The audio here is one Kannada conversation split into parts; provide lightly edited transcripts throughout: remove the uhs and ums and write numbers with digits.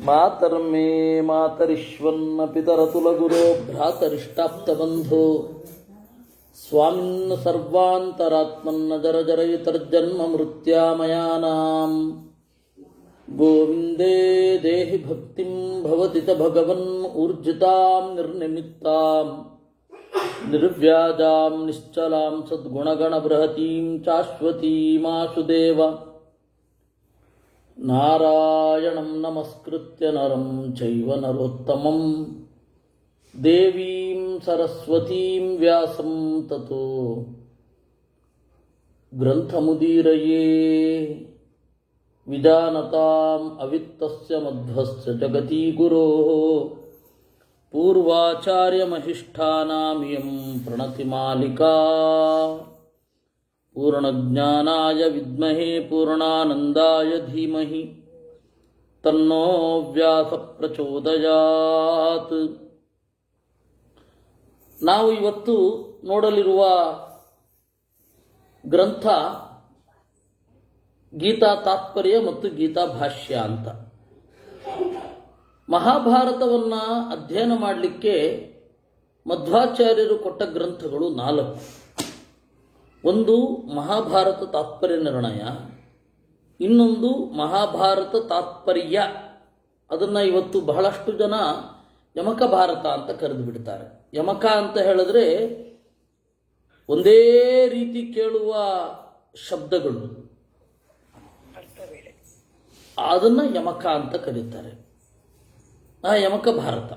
ಮಾತರ್ಮೇ ಮಾತರಿಶ್ವನ್ನ ಪಿತರತುಲಗುರೋ ಭ್ರಾತರಿಷ್ಟಾಪ್ತಬಂಧೋ ಸ್ವಾಮಿನ್ನ ಸರ್ವಾಂತರಾತ್ಮನ್ನ ಜರಜರಯುತರ್ಜನ್ಮ ಮೃತ್ಯಾಮಯಾನಾಂ ಗೋವಿಂದೇ ದೇಹಿ ಭಕ್ತಿಂ ಭವತಿ ಚ ಭಗವನ್ ಊರ್ಜಿತಾಂ ನಿರ್ನಿಮಿತ್ತಾಂ ನಿರ್ವ್ಯಾಜಾಂ ನಿಶ್ಚಲಾಂ ಸದ್ಗುಣಗಣ ಬೃಹತೀಂ ಶಾಶ್ವತೀಮಾಶುದೇವ ನಾರಾಯಣಂ ನಮಸ್ಕೃತ್ಯ ನರಂ ಚೈವ ನರೋತ್ತಮಂ ದೇವೀಂ ಸರಸ್ವತೀಂ ವ್ಯಾಸಂ ತತೋ ಗ್ರಂಥಮುದೀರಯೇ ವಿಜಾನತಾಂ ಅವಿತ್ತಸ್ಯ ಮಧ್ವಸ್ಯ ಜಗತಿ ಗುರೋಃ ಪೂರ್ವಾಚಾರ್ಯಮಹಿಷ್ಠಾನಾಮಿಯಂ ಪ್ರಣತಿಮಾಲಿಕಾ ಪೂರ್ಣಜ್ಞಾನಾಯ ವಿದ್ಮಹೇ ಪೂರ್ಣಾನಂದಾಯ ಧೀಮಹಿ ತನ್ನೋ ವ್ಯಾಸ ಪ್ರಚೋದಯಾತ್. ನಾವು ಇವತ್ತು ನೋಡಲಿರುವ ಗ್ರಂಥ ಗೀತಾ ತಾತ್ಪರ್ಯ ಮತ್ತು ಗೀತಾ ಭಾಷ್ಯ ಅಂತ. ಮಹಾಭಾರತವನ್ನು ಅಧ್ಯಯನ ಮಾಡಲಿಕ್ಕೆ ಮಧ್ವಾಚಾರ್ಯರು ಕೊಟ್ಟ ಗ್ರಂಥಗಳು 4. ಒಂದು ಮಹಾಭಾರತ ತಾತ್ಪರ್ಯ ನಿರ್ಣಯ, ಇನ್ನೊಂದು ಮಹಾಭಾರತ ತಾತ್ಪರ್ಯ, ಅದನ್ನು ಇವತ್ತು ಬಹಳಷ್ಟು ಜನ ಯಮಕ ಭಾರತ ಅಂತ ಕರೆದು ಬಿಡ್ತಾರೆ. ಯಮಕ ಅಂತ ಹೇಳಿದ್ರೆ ಒಂದೇ ರೀತಿ ಕೇಳುವ ಶಬ್ದಗಳು, ಅದನ್ನು ಯಮಕ ಅಂತ ಕರೀತಾರೆ. ಆ ಯಮಕ ಭಾರತ.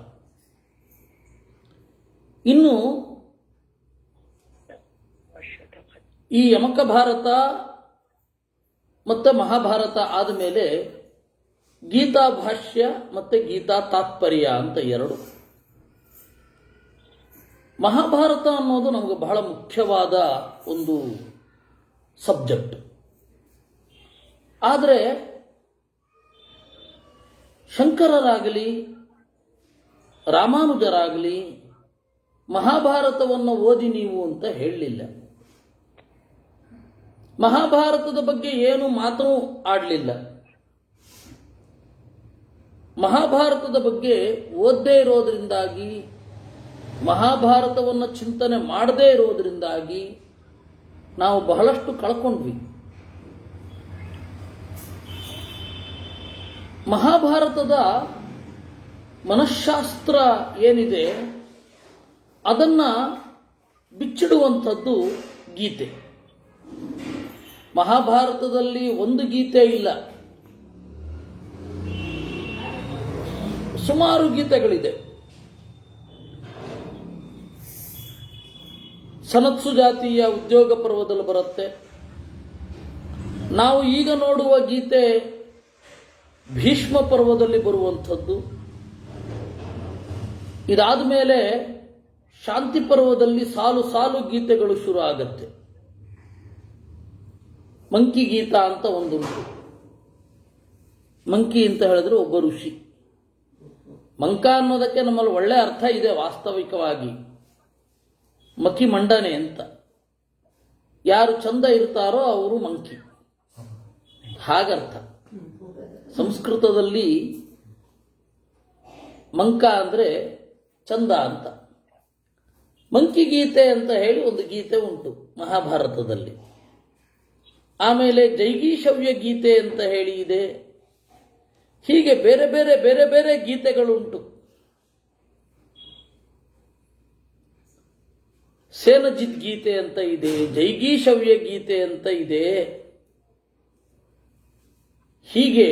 ಇನ್ನು ಈ ಯಮಕ ಭಾರತ ಮತ್ತು ಮಹಾಭಾರತ ಆದಮೇಲೆ ಗೀತಾ ಭಾಷ್ಯ ಮತ್ತು ಗೀತಾ ತಾತ್ಪರ್ಯ ಅಂತ 2. ಮಹಾಭಾರತ ಅನ್ನೋದು ನಮಗೆ ಬಹಳ ಮುಖ್ಯವಾದ ಒಂದು ಸಬ್ಜೆಕ್ಟ್. ಆದರೆ ಶಂಕರರಾಗಲಿ ರಾಮಾನುಜರಾಗಲಿ ಮಹಾಭಾರತವನ್ನು ಓದಿ ನೀವು ಅಂತ ಹೇಳಲಿಲ್ಲ. ಮಹಾಭಾರತದ ಬಗ್ಗೆ ಏನು ಮಾತೂ ಆಡಲಿಲ್ಲ. ಮಹಾಭಾರತದ ಬಗ್ಗೆ ಓದದೇ ಇರೋದ್ರಿಂದಾಗಿ, ಮಹಾಭಾರತವನ್ನು ಚಿಂತನೆ ಮಾಡದೇ ಇರೋದ್ರಿಂದಾಗಿ ನಾವು ಬಹಳಷ್ಟು ಕಳ್ಕೊಂಡ್ವಿ. ಮಹಾಭಾರತದ ಮನಃಶಾಸ್ತ್ರ ಏನಿದೆ ಅದನ್ನು ಬಿಚ್ಚಿಡುವಂಥದ್ದು ಗೀತೆ. ಮಹಾಭಾರತದಲ್ಲಿ ಒಂದು ಗೀತೆ ಇಲ್ಲ, ಸುಮಾರು ಗೀತೆಗಳಿದೆ. ಸನತ್ಸು ಜಾತಿಯ ಉದ್ಯೋಗ ಪರ್ವದಲ್ಲಿ ಬರುತ್ತೆ. ನಾವು ಈಗ ನೋಡುವ ಗೀತೆ ಭೀಷ್ಮ ಪರ್ವದಲ್ಲಿ ಬರುವಂಥದ್ದು. ಇದಾದ ಮೇಲೆ ಶಾಂತಿ ಪರ್ವದಲ್ಲಿ ಸಾಲು ಸಾಲು ಗೀತೆಗಳು ಶುರು ಆಗತ್ತೆ. ಮಂಕಿ ಗೀತ ಅಂತ ಒಂದುಂಟು. ಮಂಕಿ ಅಂತ ಹೇಳಿದ್ರೆ ಒಬ್ಬ ಋಷಿ. ಮಂಕ ಅನ್ನೋದಕ್ಕೆ ನಮ್ಮಲ್ಲಿ ಒಳ್ಳೆ ಅರ್ಥ ಇದೆ ವಾಸ್ತವಿಕವಾಗಿ. ಮಕಿ ಮಂಡನೆ ಅಂತ. ಯಾರು ಚಂದ ಇರ್ತಾರೋ ಅವರು ಮಂಕಿ, ಹಾಗರ್ಥ. ಸಂಸ್ಕೃತದಲ್ಲಿ ಮಂಕ ಅಂದರೆ ಚಂದ ಅಂತ. ಮಂಕಿ ಗೀತೆ ಅಂತ ಹೇಳಿ ಒಂದು ಗೀತೆ ಉಂಟು ಮಹಾಭಾರತದಲ್ಲಿ. ಆಮೇಲೆ ಜೈಗೀಷವ್ಯ ಗೀತೆ ಅಂತ ಹೇಳಿ ಇದೆ. ಹೀಗೆ ಬೇರೆ ಬೇರೆ ಬೇರೆ ಬೇರೆ ಗೀತೆಗಳುಂಟು. ಸೇನಜಿತ್ ಗೀತೆ ಅಂತ ಇದೆ, ಜೈಗೀಷವ್ಯ ಗೀತೆ ಅಂತ ಇದೆ. ಹೀಗೆ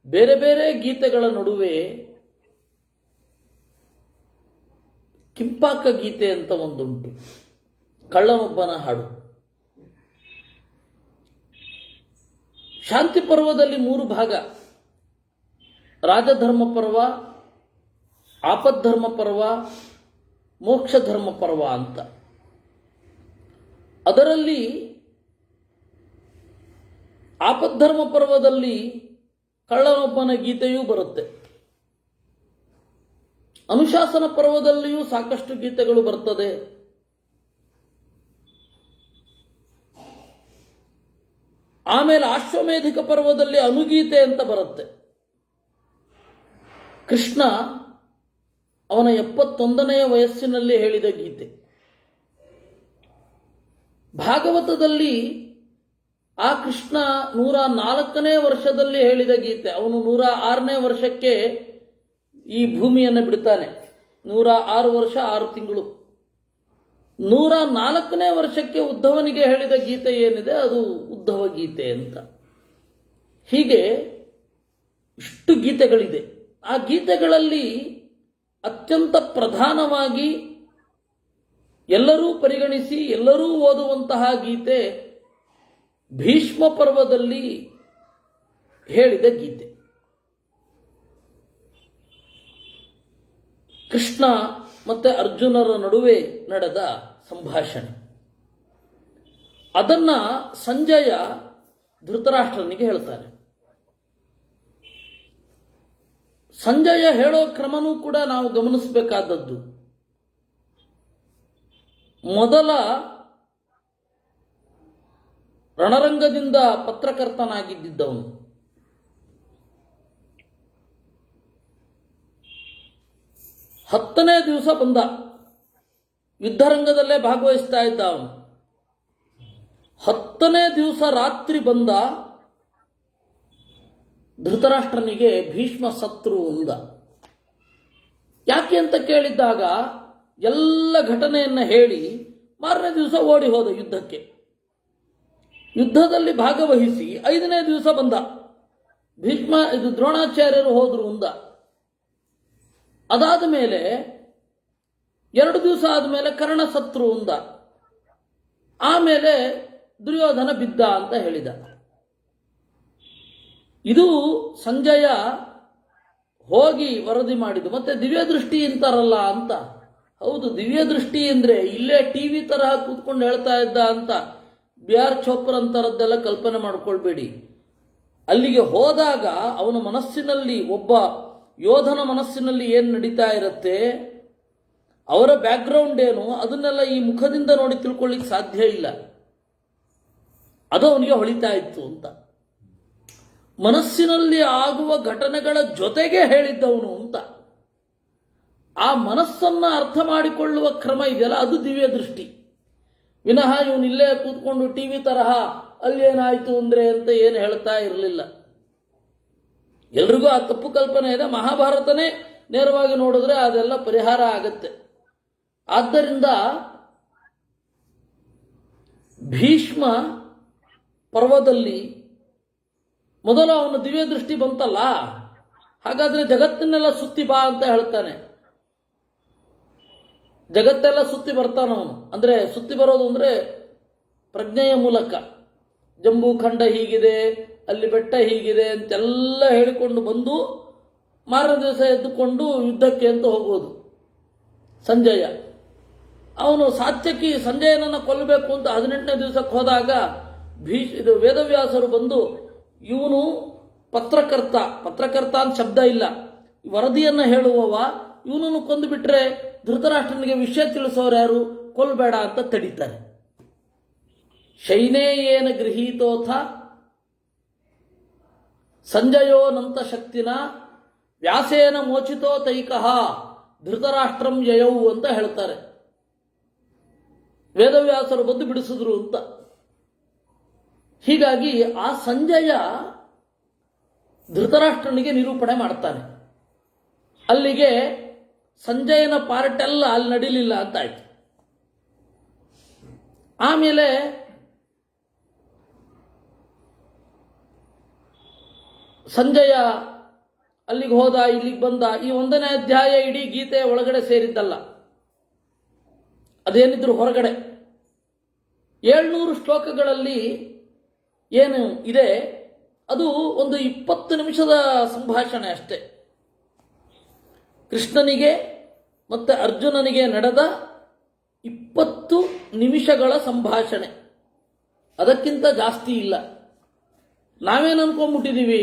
ಬೇರೆ ಬೇರೆ ಗೀತೆಗಳ ನಡುವೆ ಕಿಂಪಾಕ ಗೀತೆ ಅಂತ ಒಂದುಂಟು, ಕಳ್ಳನೊಬ್ಬನ ಹಾಡು. ಶಾಂತಿ ಪರ್ವದಲ್ಲಿ 3 ಭಾಗ: ರಾಜಧರ್ಮ ಪರ್ವ, ಆಪದ್ಧರ್ಮ ಪರ್ವ, ಮೋಕ್ಷ ಧರ್ಮ ಪರ್ವ ಅಂತ. ಅದರಲ್ಲಿ ಆಪದ್ಧರ್ಮ ಪರ್ವದಲ್ಲಿ ಕಳ್ಳನೊಬ್ಬನ ಗೀತೆಯೂ ಬರುತ್ತೆ. ಅನುಶಾಸನ ಪರ್ವದಲ್ಲಿಯೂ ಸಾಕಷ್ಟು ಗೀತೆಗಳು ಬರ್ತದೆ. ಆಮೇಲೆ ಅಶ್ವಮೇಧಿಕ ಪರ್ವದಲ್ಲಿ ಅನುಗೀತೆ ಅಂತ ಬರುತ್ತೆ. ಕೃಷ್ಣ ಅವನ 71ನೇ ವಯಸ್ಸಿನಲ್ಲಿ ಹೇಳಿದ ಗೀತೆ. ಭಾಗವತದಲ್ಲಿ ಆ ಕೃಷ್ಣ 104ನೇ ವರ್ಷದಲ್ಲಿ ಹೇಳಿದ ಗೀತೆ. ಅವನು 106ನೇ ವರ್ಷಕ್ಕೆ ಈ ಭೂಮಿಯನ್ನು ಬಿಡ್ತಾನೆ. 106 ವರ್ಷ 6 ತಿಂಗಳು. 104ನೇ ವರ್ಷಕ್ಕೆ ಉದ್ಧವನಿಗೆ ಹೇಳಿದ ಗೀತೆ ಏನಿದೆ ಅದು ಉದ್ಧವ ಗೀತೆ ಅಂತ. ಹೀಗೆ ಇಷ್ಟು ಗೀತೆಗಳಿದೆ. ಆ ಗೀತೆಗಳಲ್ಲಿ ಅತ್ಯಂತ ಪ್ರಧಾನವಾಗಿ ಎಲ್ಲರೂ ಪರಿಗಣಿಸಿ ಎಲ್ಲರೂ ಓದುವಂತಹ ಗೀತೆ ಭೀಷ್ಮ ಪರ್ವದಲ್ಲಿ ಹೇಳಿದ ಗೀತೆ. ಕೃಷ್ಣ ಮತ್ತೆ ಅರ್ಜುನರ ನಡುವೆ ನಡೆದ ಸಂಭಾಷಣೆ. ಅದನ್ನ ಸಂಜಯ ಧೃತರಾಷ್ಟ್ರನಿಗೆ ಹೇಳ್ತಾರೆ. ಸಂಜಯ ಹೇಳೋ ಕ್ರಮನೂ ಕೂಡ ನಾವು ಗಮನಿಸಬೇಕಾದದ್ದು. ಮೊದಲ ರಣರಂಗದಿಂದ ಪತ್ರಕರ್ತನಾಗಿದ್ದವನು. ಹತ್ತನೇ ದಿವಸ ಬಂದ, ಯುದ್ಧರಂಗದಲ್ಲೇ ಭಾಗವಹಿಸ್ತಾ ಇದ್ದ ಅವನು. 10ನೇ ದಿವಸ ರಾತ್ರಿ ಬಂದ. ಧೃತರಾಷ್ಟ್ರನಿಗೆ ಭೀಷ್ಮ ಸತ್ರು ಅಂದ. ಯಾಕೆ ಅಂತ ಕೇಳಿದ್ದಾಗ ಎಲ್ಲ ಘಟನೆಯನ್ನ ಹೇಳಿ ಮಾರನೇ ದಿವಸ ಓಡಿ ಹೋದ ಯುದ್ಧಕ್ಕೆ. ಯುದ್ಧದಲ್ಲಿ ಭಾಗವಹಿಸಿ 5ನೇ ದಿವಸ ಬಂದ. ಭೀಷ್ಮ ಇದು ದ್ರೋಣಾಚಾರ್ಯರು ಹೋದ್ರು ಅಂದ. ಅದಾದ ಮೇಲೆ 2 ದಿವಸ ಆದಮೇಲೆ ಕರ್ಣ ಸತ್ರು ಅಂದ. ಆಮೇಲೆ ದುರ್ಯೋಧನ ಬಿದ್ದ ಅಂತ ಹೇಳಿದ. ಇದು ಸಂಜಯ ಹೋಗಿ ವರದಿ ಮಾಡಿದ್ದು. ಮತ್ತೆ ದಿವ್ಯ ದೃಷ್ಟಿ ಅಂತಾರಲ್ಲ ಅಂತ. ಹೌದು, ದಿವ್ಯ ದೃಷ್ಟಿ ಅಂದ್ರೆ ಇಲ್ಲೇ ಟಿವಿ ತರಹ ಕೂತ್ಕೊಂಡು ಹೇಳ್ತಾ ಇದ್ದ ಅಂತ BR ಚೋಪ್ರಾ ಅಂತರದ್ದೆಲ್ಲ ಕಲ್ಪನೆ ಮಾಡ್ಕೊಳ್ಬೇಡಿ. ಅಲ್ಲಿಗೆ ಹೋದಾಗ ಅವನ ಮನಸ್ಸಿನಲ್ಲಿ, ಒಬ್ಬ ಯೋಧನ ಮನಸ್ಸಿನಲ್ಲಿ ಏನು ನಡೀತಾ ಇರುತ್ತೆ, ಅವರ ಬ್ಯಾಕ್ಗ್ರೌಂಡ್ ಏನು, ಅದನ್ನೆಲ್ಲ ಈ ಮುಖದಿಂದ ನೋಡಿ ತಿಳ್ಕೊಳ್ಳಿಕ್ಕೆ ಸಾಧ್ಯ ಇಲ್ಲ. ಅದು ಅವನಿಗೆ ಹೊಳಿತಾ ಇತ್ತು ಅಂತ. ಮನಸ್ಸಿನಲ್ಲಿ ಆಗುವ ಘಟನೆಗಳ ಜೊತೆಗೆ ಹೇಳಿದ್ದವನು ಅಂತ. ಆ ಮನಸ್ಸನ್ನ ಅರ್ಥ ಮಾಡಿಕೊಳ್ಳುವ ಕ್ರಮ ಇದೆಯಲ್ಲ, ಅದು ದಿವ್ಯ ದೃಷ್ಟಿ. ವಿನಃ ಇವನು ಇಲ್ಲೇ ಕೂತ್ಕೊಂಡು ಟಿವಿ ತರಹ ಅಲ್ಲೇನಾಯ್ತು ಅಂದ್ರೆ ಅಂತ ಏನು ಹೇಳ್ತಾ ಇರಲಿಲ್ಲ. ಎಲ್ರಿಗೂ ಆ ತಪ್ಪು ಕಲ್ಪನೆ ಇದೆ. ಮಹಾಭಾರತನೇ ನೇರವಾಗಿ ನೋಡಿದ್ರೆ ಅದೆಲ್ಲ ಪರಿಹಾರ ಆಗತ್ತೆ. ಆದ್ದರಿಂದ ಭೀಷ್ಮ ಪರ್ವದಲ್ಲಿ ಮೊದಲು ಅವನ ದಿವ್ಯ ದೃಷ್ಟಿ ಬಂತಲ್ಲ, ಹಾಗಾದ್ರೆ ಜಗತ್ತನ್ನೆಲ್ಲ ಸುತ್ತಿ ಬಾ ಅಂತ ಹೇಳ್ತಾನೆ. ಜಗತ್ತೆಲ್ಲ ಸುತ್ತಿ ಬರ್ತಾನವನು. ಅಂದ್ರೆ ಸುತ್ತಿ ಬರೋದು ಅಂದ್ರೆ ಪ್ರಜ್ಞೆಯ ಮೂಲಕ. ಜಂಬೂ ಖಂಡ ಹೀಗಿದೆ, ಅಲ್ಲಿ ಬೆಟ್ಟ ಹೀಗಿದೆ ಅಂತೆಲ್ಲ ಹೇಳಿಕೊಂಡು ಬಂದು ಮಾರನೇ ದಿವಸ ಎದ್ದುಕೊಂಡು ಯುದ್ಧಕ್ಕೆ ಅಂತ ಹೋಗೋದು ಸಂಜಯ. ಅವನು ಸಾತ್ಯಕಿ ಸಂಜಯನನ್ನು ಕೊಲ್ಲಬೇಕು ಅಂತ 18ನೇ ದಿವಸಕ್ಕೆ ಹೋದಾಗ ಇದು ವೇದವ್ಯಾಸರು ಬಂದು, ಇವನು ಪತ್ರಕರ್ತ ಅಂತ ಶಬ್ದ ಇಲ್ಲ, ವರದಿಯನ್ನು ಹೇಳುವವ, ಇವನನ್ನು ಕೊಂದು ಬಿಟ್ರೆ ಧೃತರಾಷ್ಟ್ರನಿಗೆ ವಿಷಯ ತಿಳಿಸೋರು ಯಾರು, ಕೊಲ್ಲಬೇಡ ಅಂತ ತಡೀತಾರೆ. ಶೈನೇಯೇನ ಗೃಹೀತೋಥ ಸಂಜಯೋನಂತ ಶಕ್ತಿನ ವ್ಯಾಸೇನ ಮೋಚಿತೋ ತೈಕಃ ಧೃತರಾಷ್ಟ್ರಂ ಯಯೌ ಅಂತ ಹೇಳ್ತಾರೆ. ವೇದವ್ಯಾಸರು ಬಂದು ಬಿಡಿಸಿದ್ರು ಅಂತ. ಹೀಗಾಗಿ ಆ ಸಂಜಯ ಧೃತರಾಷ್ಟ್ರನಿಗೆ ನಿರೂಪಣೆ ಮಾಡ್ತಾನೆ. ಅಲ್ಲಿಗೆ ಸಂಜಯನ ಪಾರ್ಟೆಲ್ಲ ಅಲ್ಲಿ ನಡೀಲಿಲ್ಲ ಅಂತ ಆಯ್ತು. ಆಮೇಲೆ ಸಂಜಯ ಅಲ್ಲಿಗೆ ಹೋದ, ಇಲ್ಲಿಗೆ ಬಂದ. ಈ 1ನೇ ಅಧ್ಯಾಯ ಇಡೀ ಗೀತೆ ಒಳಗಡೆ ಸೇರಿದ್ದಲ್ಲ, ಅದೇನಿದ್ರು ಹೊರಗಡೆ. 700 ಶ್ಲೋಕಗಳಲ್ಲಿ ಏನು ಇದೆ ಅದು ಒಂದು 20 ನಿಮಿಷದ ಸಂಭಾಷಣೆ ಅಷ್ಟೇ. ಕೃಷ್ಣನಿಗೆ ಮತ್ತೆ ಅರ್ಜುನನಿಗೆ ನಡೆದ 20 ನಿಮಿಷಗಳ ಸಂಭಾಷಣೆ, ಅದಕ್ಕಿಂತ ಜಾಸ್ತಿ ಇಲ್ಲ. ನಾವೇನು ಅನ್ಕೊಂಡ್ಬಿಟ್ಟಿದ್ದೀವಿ,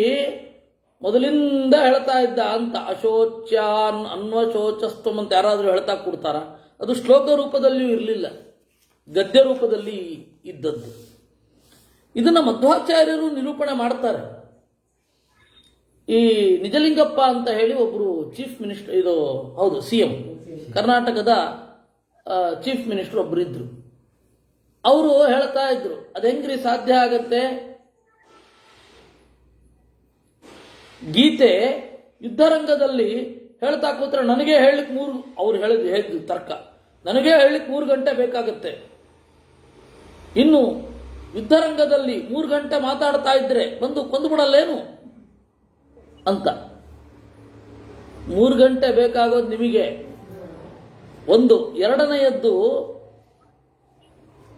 ಮೊದಲಿಂದ ಹೇಳ್ತಾ ಇದ್ದ ಅಂತ. ಅಶೋಚ್ಯಾನ್ ಅನ್ವಶೋಚಸ್ತಂ ಅಂತ ಯಾರಾದರೂ ಹೇಳ್ತಾ ಕೊಡ್ತಾರ? ಅದು ಶ್ಲೋಕ ರೂಪದಲ್ಲಿಯೂ ಇರಲಿಲ್ಲ, ಗದ್ಯ ರೂಪದಲ್ಲಿ ಇದ್ದದ್ದು. ಇದನ್ನು ಮಧ್ವಾಚಾರ್ಯರು ನಿರೂಪಣೆ ಮಾಡ್ತಾರೆ. ಈ ನಿಜಲಿಂಗಪ್ಪ ಅಂತ ಹೇಳಿ ಒಬ್ಬರು ಚೀಫ್ ಮಿನಿಸ್ಟರ್, ಇದು ಹೌದು CM, ಕರ್ನಾಟಕದ ಚೀಫ್ ಮಿನಿಸ್ಟರ್ ಒಬ್ಬರು ಇದ್ರು. ಅವರು ಹೇಳ್ತಾ ಇದ್ರು, ಅದು ಹೆಂಗ್ರಿ ಸಾಧ್ಯ ಆಗತ್ತೆ, ಗೀತೆ ಯುದ್ಧರಂಗದಲ್ಲಿ ಹೇಳ್ತಾ ಕೂತ್ರೆ ನನಗೆ ಹೇಳಲಿಕ್ಕೆ ಅವ್ರು ಹೇಳಿದ್ದು ತರ್ಕ, ನನಗೆ ಹೇಳಲಿಕ್ಕೆ 3 ಗಂಟೆ ಬೇಕಾಗತ್ತೆ, ಇನ್ನು ಯುದ್ಧರಂಗದಲ್ಲಿ 3 ಗಂಟೆ ಮಾತಾಡ್ತಾ ಇದ್ರೆ ಬಂದು ಕೊಂದುಬಿಡಲ್ಲೇನು ಅಂತ. 3 ಗಂಟೆ ಬೇಕಾಗೋದು ನಿಮಗೆ ಒಂದು. ಎರಡನೆಯದ್ದು,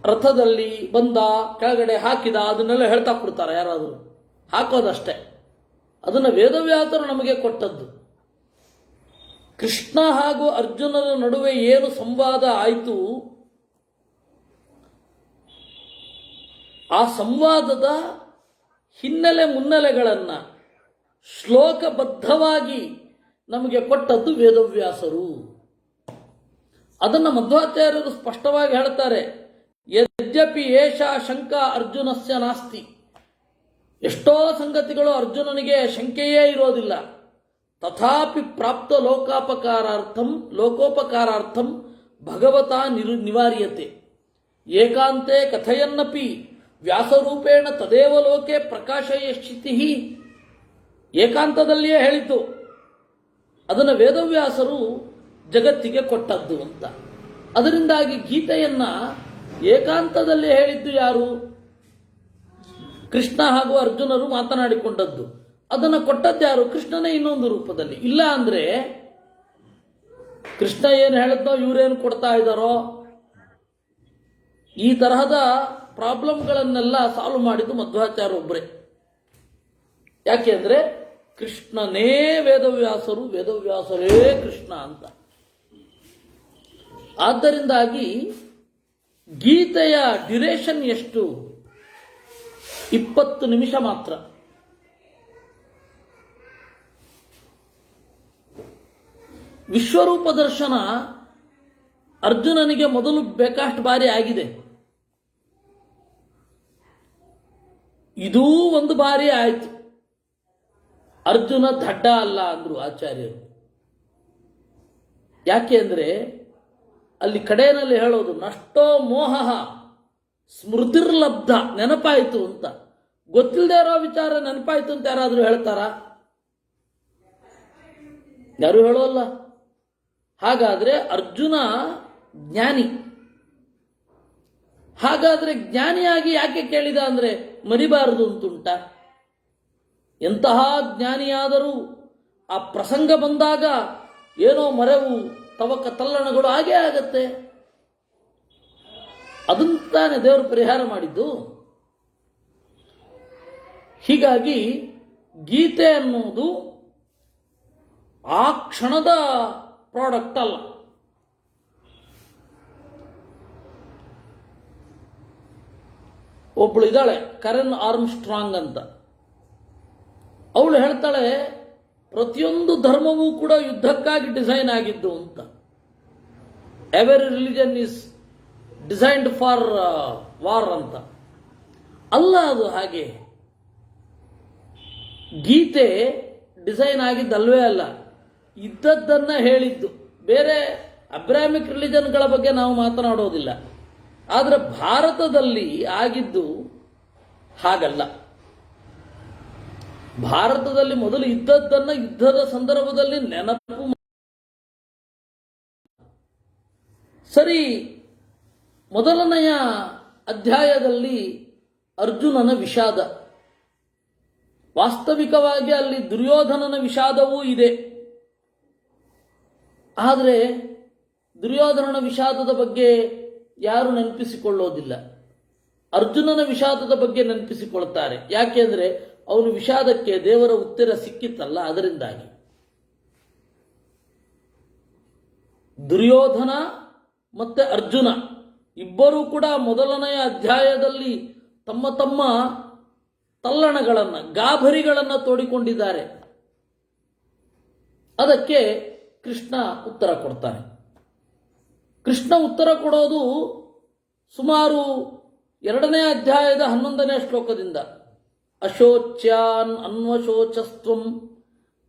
ರಥದಲ್ಲಿ ಬಂದ, ಕೆಳಗಡೆ ಹಾಕಿದ, ಅದನ್ನೆಲ್ಲ ಹೇಳ್ತಾ ಕೊಡ್ತಾರೆ ಯಾರಾದರೂ, ಹಾಕೋದಷ್ಟೇ. ಅದನ್ನು ವೇದವ್ಯಾಸರು ನಮಗೆ ಕೊಟ್ಟದ್ದು. ಕೃಷ್ಣ ಹಾಗೂ ಅರ್ಜುನರ ನಡುವೆ ಏನು ಸಂವಾದ ಆಯಿತು, ಆ ಸಂವಾದದ ಹಿನ್ನೆಲೆ ಮುನ್ನೆಲೆಗಳನ್ನು ಶ್ಲೋಕಬದ್ಧವಾಗಿ ನಮಗೆ ಕೊಟ್ಟದ್ದು ವೇದವ್ಯಾಸರು. ಅದನ್ನು ಮಧ್ವಾಚಾರ್ಯರು ಸ್ಪಷ್ಟವಾಗಿ ಹೇಳ್ತಾರೆ. ಯದ್ಯಪಿ ಏಷ ಶಂಕ ಅರ್ಜುನಸ್ಯ ನಾಸ್ತಿ. ಎಷ್ಟೋ ಸಂಗತಿಗಳು ಅರ್ಜುನನಿಗೆ ಶಂಕೆಯೇ ಇರೋದಿಲ್ಲ. ತಥಾಪಿ ಪ್ರಾಪ್ತ ಲೋಕೋಪಕಾರಾರ್ಥಂ ಭಗವತಾ ನಿವಾರ್ಯತೆ ಏಕಾಂತೆ ಕಥಯನ್ನಪಿ ವ್ಯಾಸರೂಪೇಣ ತದೇವ ಲೋಕೆ ಪ್ರಕಾಶಯಶ್ಚಿತಿ. ಏಕಾಂತದಲ್ಲಿಯೇ ಹೇಳಿದ್ದು, ಅದನ್ನು ವೇದವ್ಯಾಸರು ಜಗತ್ತಿಗೆ ಕೊಟ್ಟದ್ದು ಅಂತ. ಅದರಿಂದಾಗಿ ಗೀತೆಯನ್ನ ಏಕಾಂತದಲ್ಲಿ ಹೇಳಿದ್ದು ಯಾರು? ಕೃಷ್ಣ ಹಾಗೂ ಅರ್ಜುನರು ಮಾತನಾಡಿಕೊಂಡದ್ದು. ಅದನ್ನು ಕೊಟ್ಟದ್ದು ಯಾರು? ಕೃಷ್ಣನೇ ಇನ್ನೊಂದು ರೂಪದಲ್ಲಿ. ಇಲ್ಲ ಅಂದ್ರೆ ಕೃಷ್ಣ ಏನು ಹೇಳಿದ್ನೋ ಇವರೇನು ಕೊಡ್ತಾ ಇದ್ದಾರೋ, ಈ ತರಹದ ಪ್ರಾಬ್ಲಮ್ಗಳನ್ನೆಲ್ಲ ಸಾಲ್ವ್ ಮಾಡಿದ್ದು ಮಧ್ವಾಚಾರ್ಯ ಒಬ್ಬರೇ. ಯಾಕೆ ಅಂದ್ರೆ ಕೃಷ್ಣನೇ ವೇದವ್ಯಾಸರು, ವೇದವ್ಯಾಸರೇ ಕೃಷ್ಣ ಅಂತ. ಆದ್ದರಿಂದಾಗಿ ಗೀತೆಯ ಡ್ಯುರೇಷನ್ ಎಷ್ಟು? 20 ನಿಮಿಷ ಮಾತ್ರ. ವಿಶ್ವರೂಪ ದರ್ಶನ ಅರ್ಜುನನಿಗೆ ಮೊದಲು ಬೇಕಾಷ್ಟು ಬಾರಿ ಆಗಿದೆ, ಇದೂ ಒಂದು ಬಾರಿ ಆಯಿತು. ಅರ್ಜುನ ದಡ್ಡ ಅಲ್ಲ ಅಂದ್ರು ಆಚಾರ್ಯರು. ಯಾಕೆ ಅಂದ್ರೆ ಅಲ್ಲಿ ಕಡೆಯಲ್ಲಿ ಹೇಳೋದು ನಷ್ಟೋ ಮೋಹ ಸ್ಮೃತಿರ್ಲಬ್ಧ, ನೆನಪಾಯಿತು ಅಂತ. ಗೊತ್ತಿಲ್ಲದೆ ಇರೋ ವಿಚಾರ ನೆನಪಾಯಿತು ಅಂತ ಯಾರಾದರೂ ಹೇಳ್ತಾರಾ? ಯಾರು ಹೇಳೋಲ್ಲ. ಹಾಗಾದ್ರೆ ಅರ್ಜುನ ಜ್ಞಾನಿ. ಹಾಗಾದ್ರೆ ಜ್ಞಾನಿಯಾಗಿ ಯಾಕೆ ಕೇಳಿದ ಅಂದ್ರೆ ಮರಿಬಾರದು ಅಂತುಂಟ? ಎಂತಹ ಜ್ಞಾನಿಯಾದರೂ ಆ ಪ್ರಸಂಗ ಬಂದಾಗ ಏನೋ ಮರೆವು ತವಕ ತಲ್ಲಣಗಳು ಹಾಗೇ ಆಗತ್ತೆ. ಅದಂತಾನೆ ದೇವರು ಪರಿಹಾರ ಮಾಡಿದ್ದು. ಹೀಗಾಗಿ ಗೀತೆ ಅನ್ನೋದು ಆ ಕ್ಷಣದ ಪ್ರಾಡಕ್ಟ್ ಅಲ್ಲ. ಒಬ್ಳು ಇದ್ದಾಳೆ ಕರೆನ್ ಆರ್ಮ್ಸ್ಟ್ರಾಂಗ್ ಅಂತ. ಅವಳು ಹೇಳ್ತಾಳೆ ಪ್ರತಿಯೊಂದು ಧರ್ಮವೂ ಕೂಡ ಯುದ್ಧಕ್ಕಾಗಿ ಡಿಸೈನ್ ಆಗಿದ್ದು ಅಂತ. Every religion is designed for war ಅಂತ. ಅಲ್ಲ, ಅದು ಹಾಗೆ. ಗೀತೆ ಡಿಸೈನ್ ಆಗಿದ್ದಲ್ವೇ ಅಲ್ಲ, ಇದ್ದದ್ದನ್ನ ಹೇಳಿದ್ದು. ಬೇರೆ ಅಬ್ರಾಮಿಕ್ ರಿಲಿಜನ್ಗಳ ಬಗ್ಗೆ ನಾವು ಮಾತನಾಡೋದಿಲ್ಲ. ಆದರೆ ಭಾರತದಲ್ಲಿ ಆಗಿದ್ದು ಹಾಗಲ್ಲ. ಭಾರತದಲ್ಲಿ ಮೊದಲು ಇದ್ದದ್ದನ್ನ ಯುದ್ಧದ ಸಂದರ್ಭದಲ್ಲಿ ನೆನಪು. ಸರಿ, ಮೊದಲನೆಯ ಅಧ್ಯಾಯದಲ್ಲಿ ಅರ್ಜುನನ ವಿಷಾದ. ವಾಸ್ತವಿಕವಾಗಿ ಅಲ್ಲಿ ದುರ್ಯೋಧನನ ವಿಷಾದವೂ ಇದೆ. ಆದರೆ ದುರ್ಯೋಧನನ ವಿಷಾದದ ಬಗ್ಗೆ ಯಾರು ನೆನಪಿಸಿಕೊಳ್ಳೋದಿಲ್ಲ. ಅರ್ಜುನನ ವಿಷಾದದ ಬಗ್ಗೆ ನೆನಪಿಸಿಕೊಳ್ತಾರೆ. ಯಾಕೆಂದ್ರೆ ಅವನು ವಿಷಾದಕ್ಕೆ ದೇವರ ಉತ್ತರ ಸಿಕ್ಕಿತ್ತಲ್ಲ, ಅದರಿಂದಾಗಿ. ದುರ್ಯೋಧನ ಮತ್ತೆ ಅರ್ಜುನ ಇಬ್ಬರೂ ಕೂಡ ಮೊದಲನೆಯ ಅಧ್ಯಾಯದಲ್ಲಿ ತಮ್ಮ ತಮ್ಮ ತಲ್ಲಣಗಳನ್ನು, ಗಾಭರಿಗಳನ್ನು ತೋಡಿಕೊಂಡಿದ್ದಾರೆ. ಅದಕ್ಕೆ ಕೃಷ್ಣ ಉತ್ತರ ಕೊಡ್ತಾನೆ. ಕೃಷ್ಣ ಉತ್ತರ ಕೊಡೋದು ಸುಮಾರು 2ನೇ ಅಧ್ಯಾಯದ 11ನೇ ಶ್ಲೋಕದಿಂದ. ಅಶೋಚ್ಯಾನ್ ಅನ್ವಶೋಚಸ್ತ್ವಂ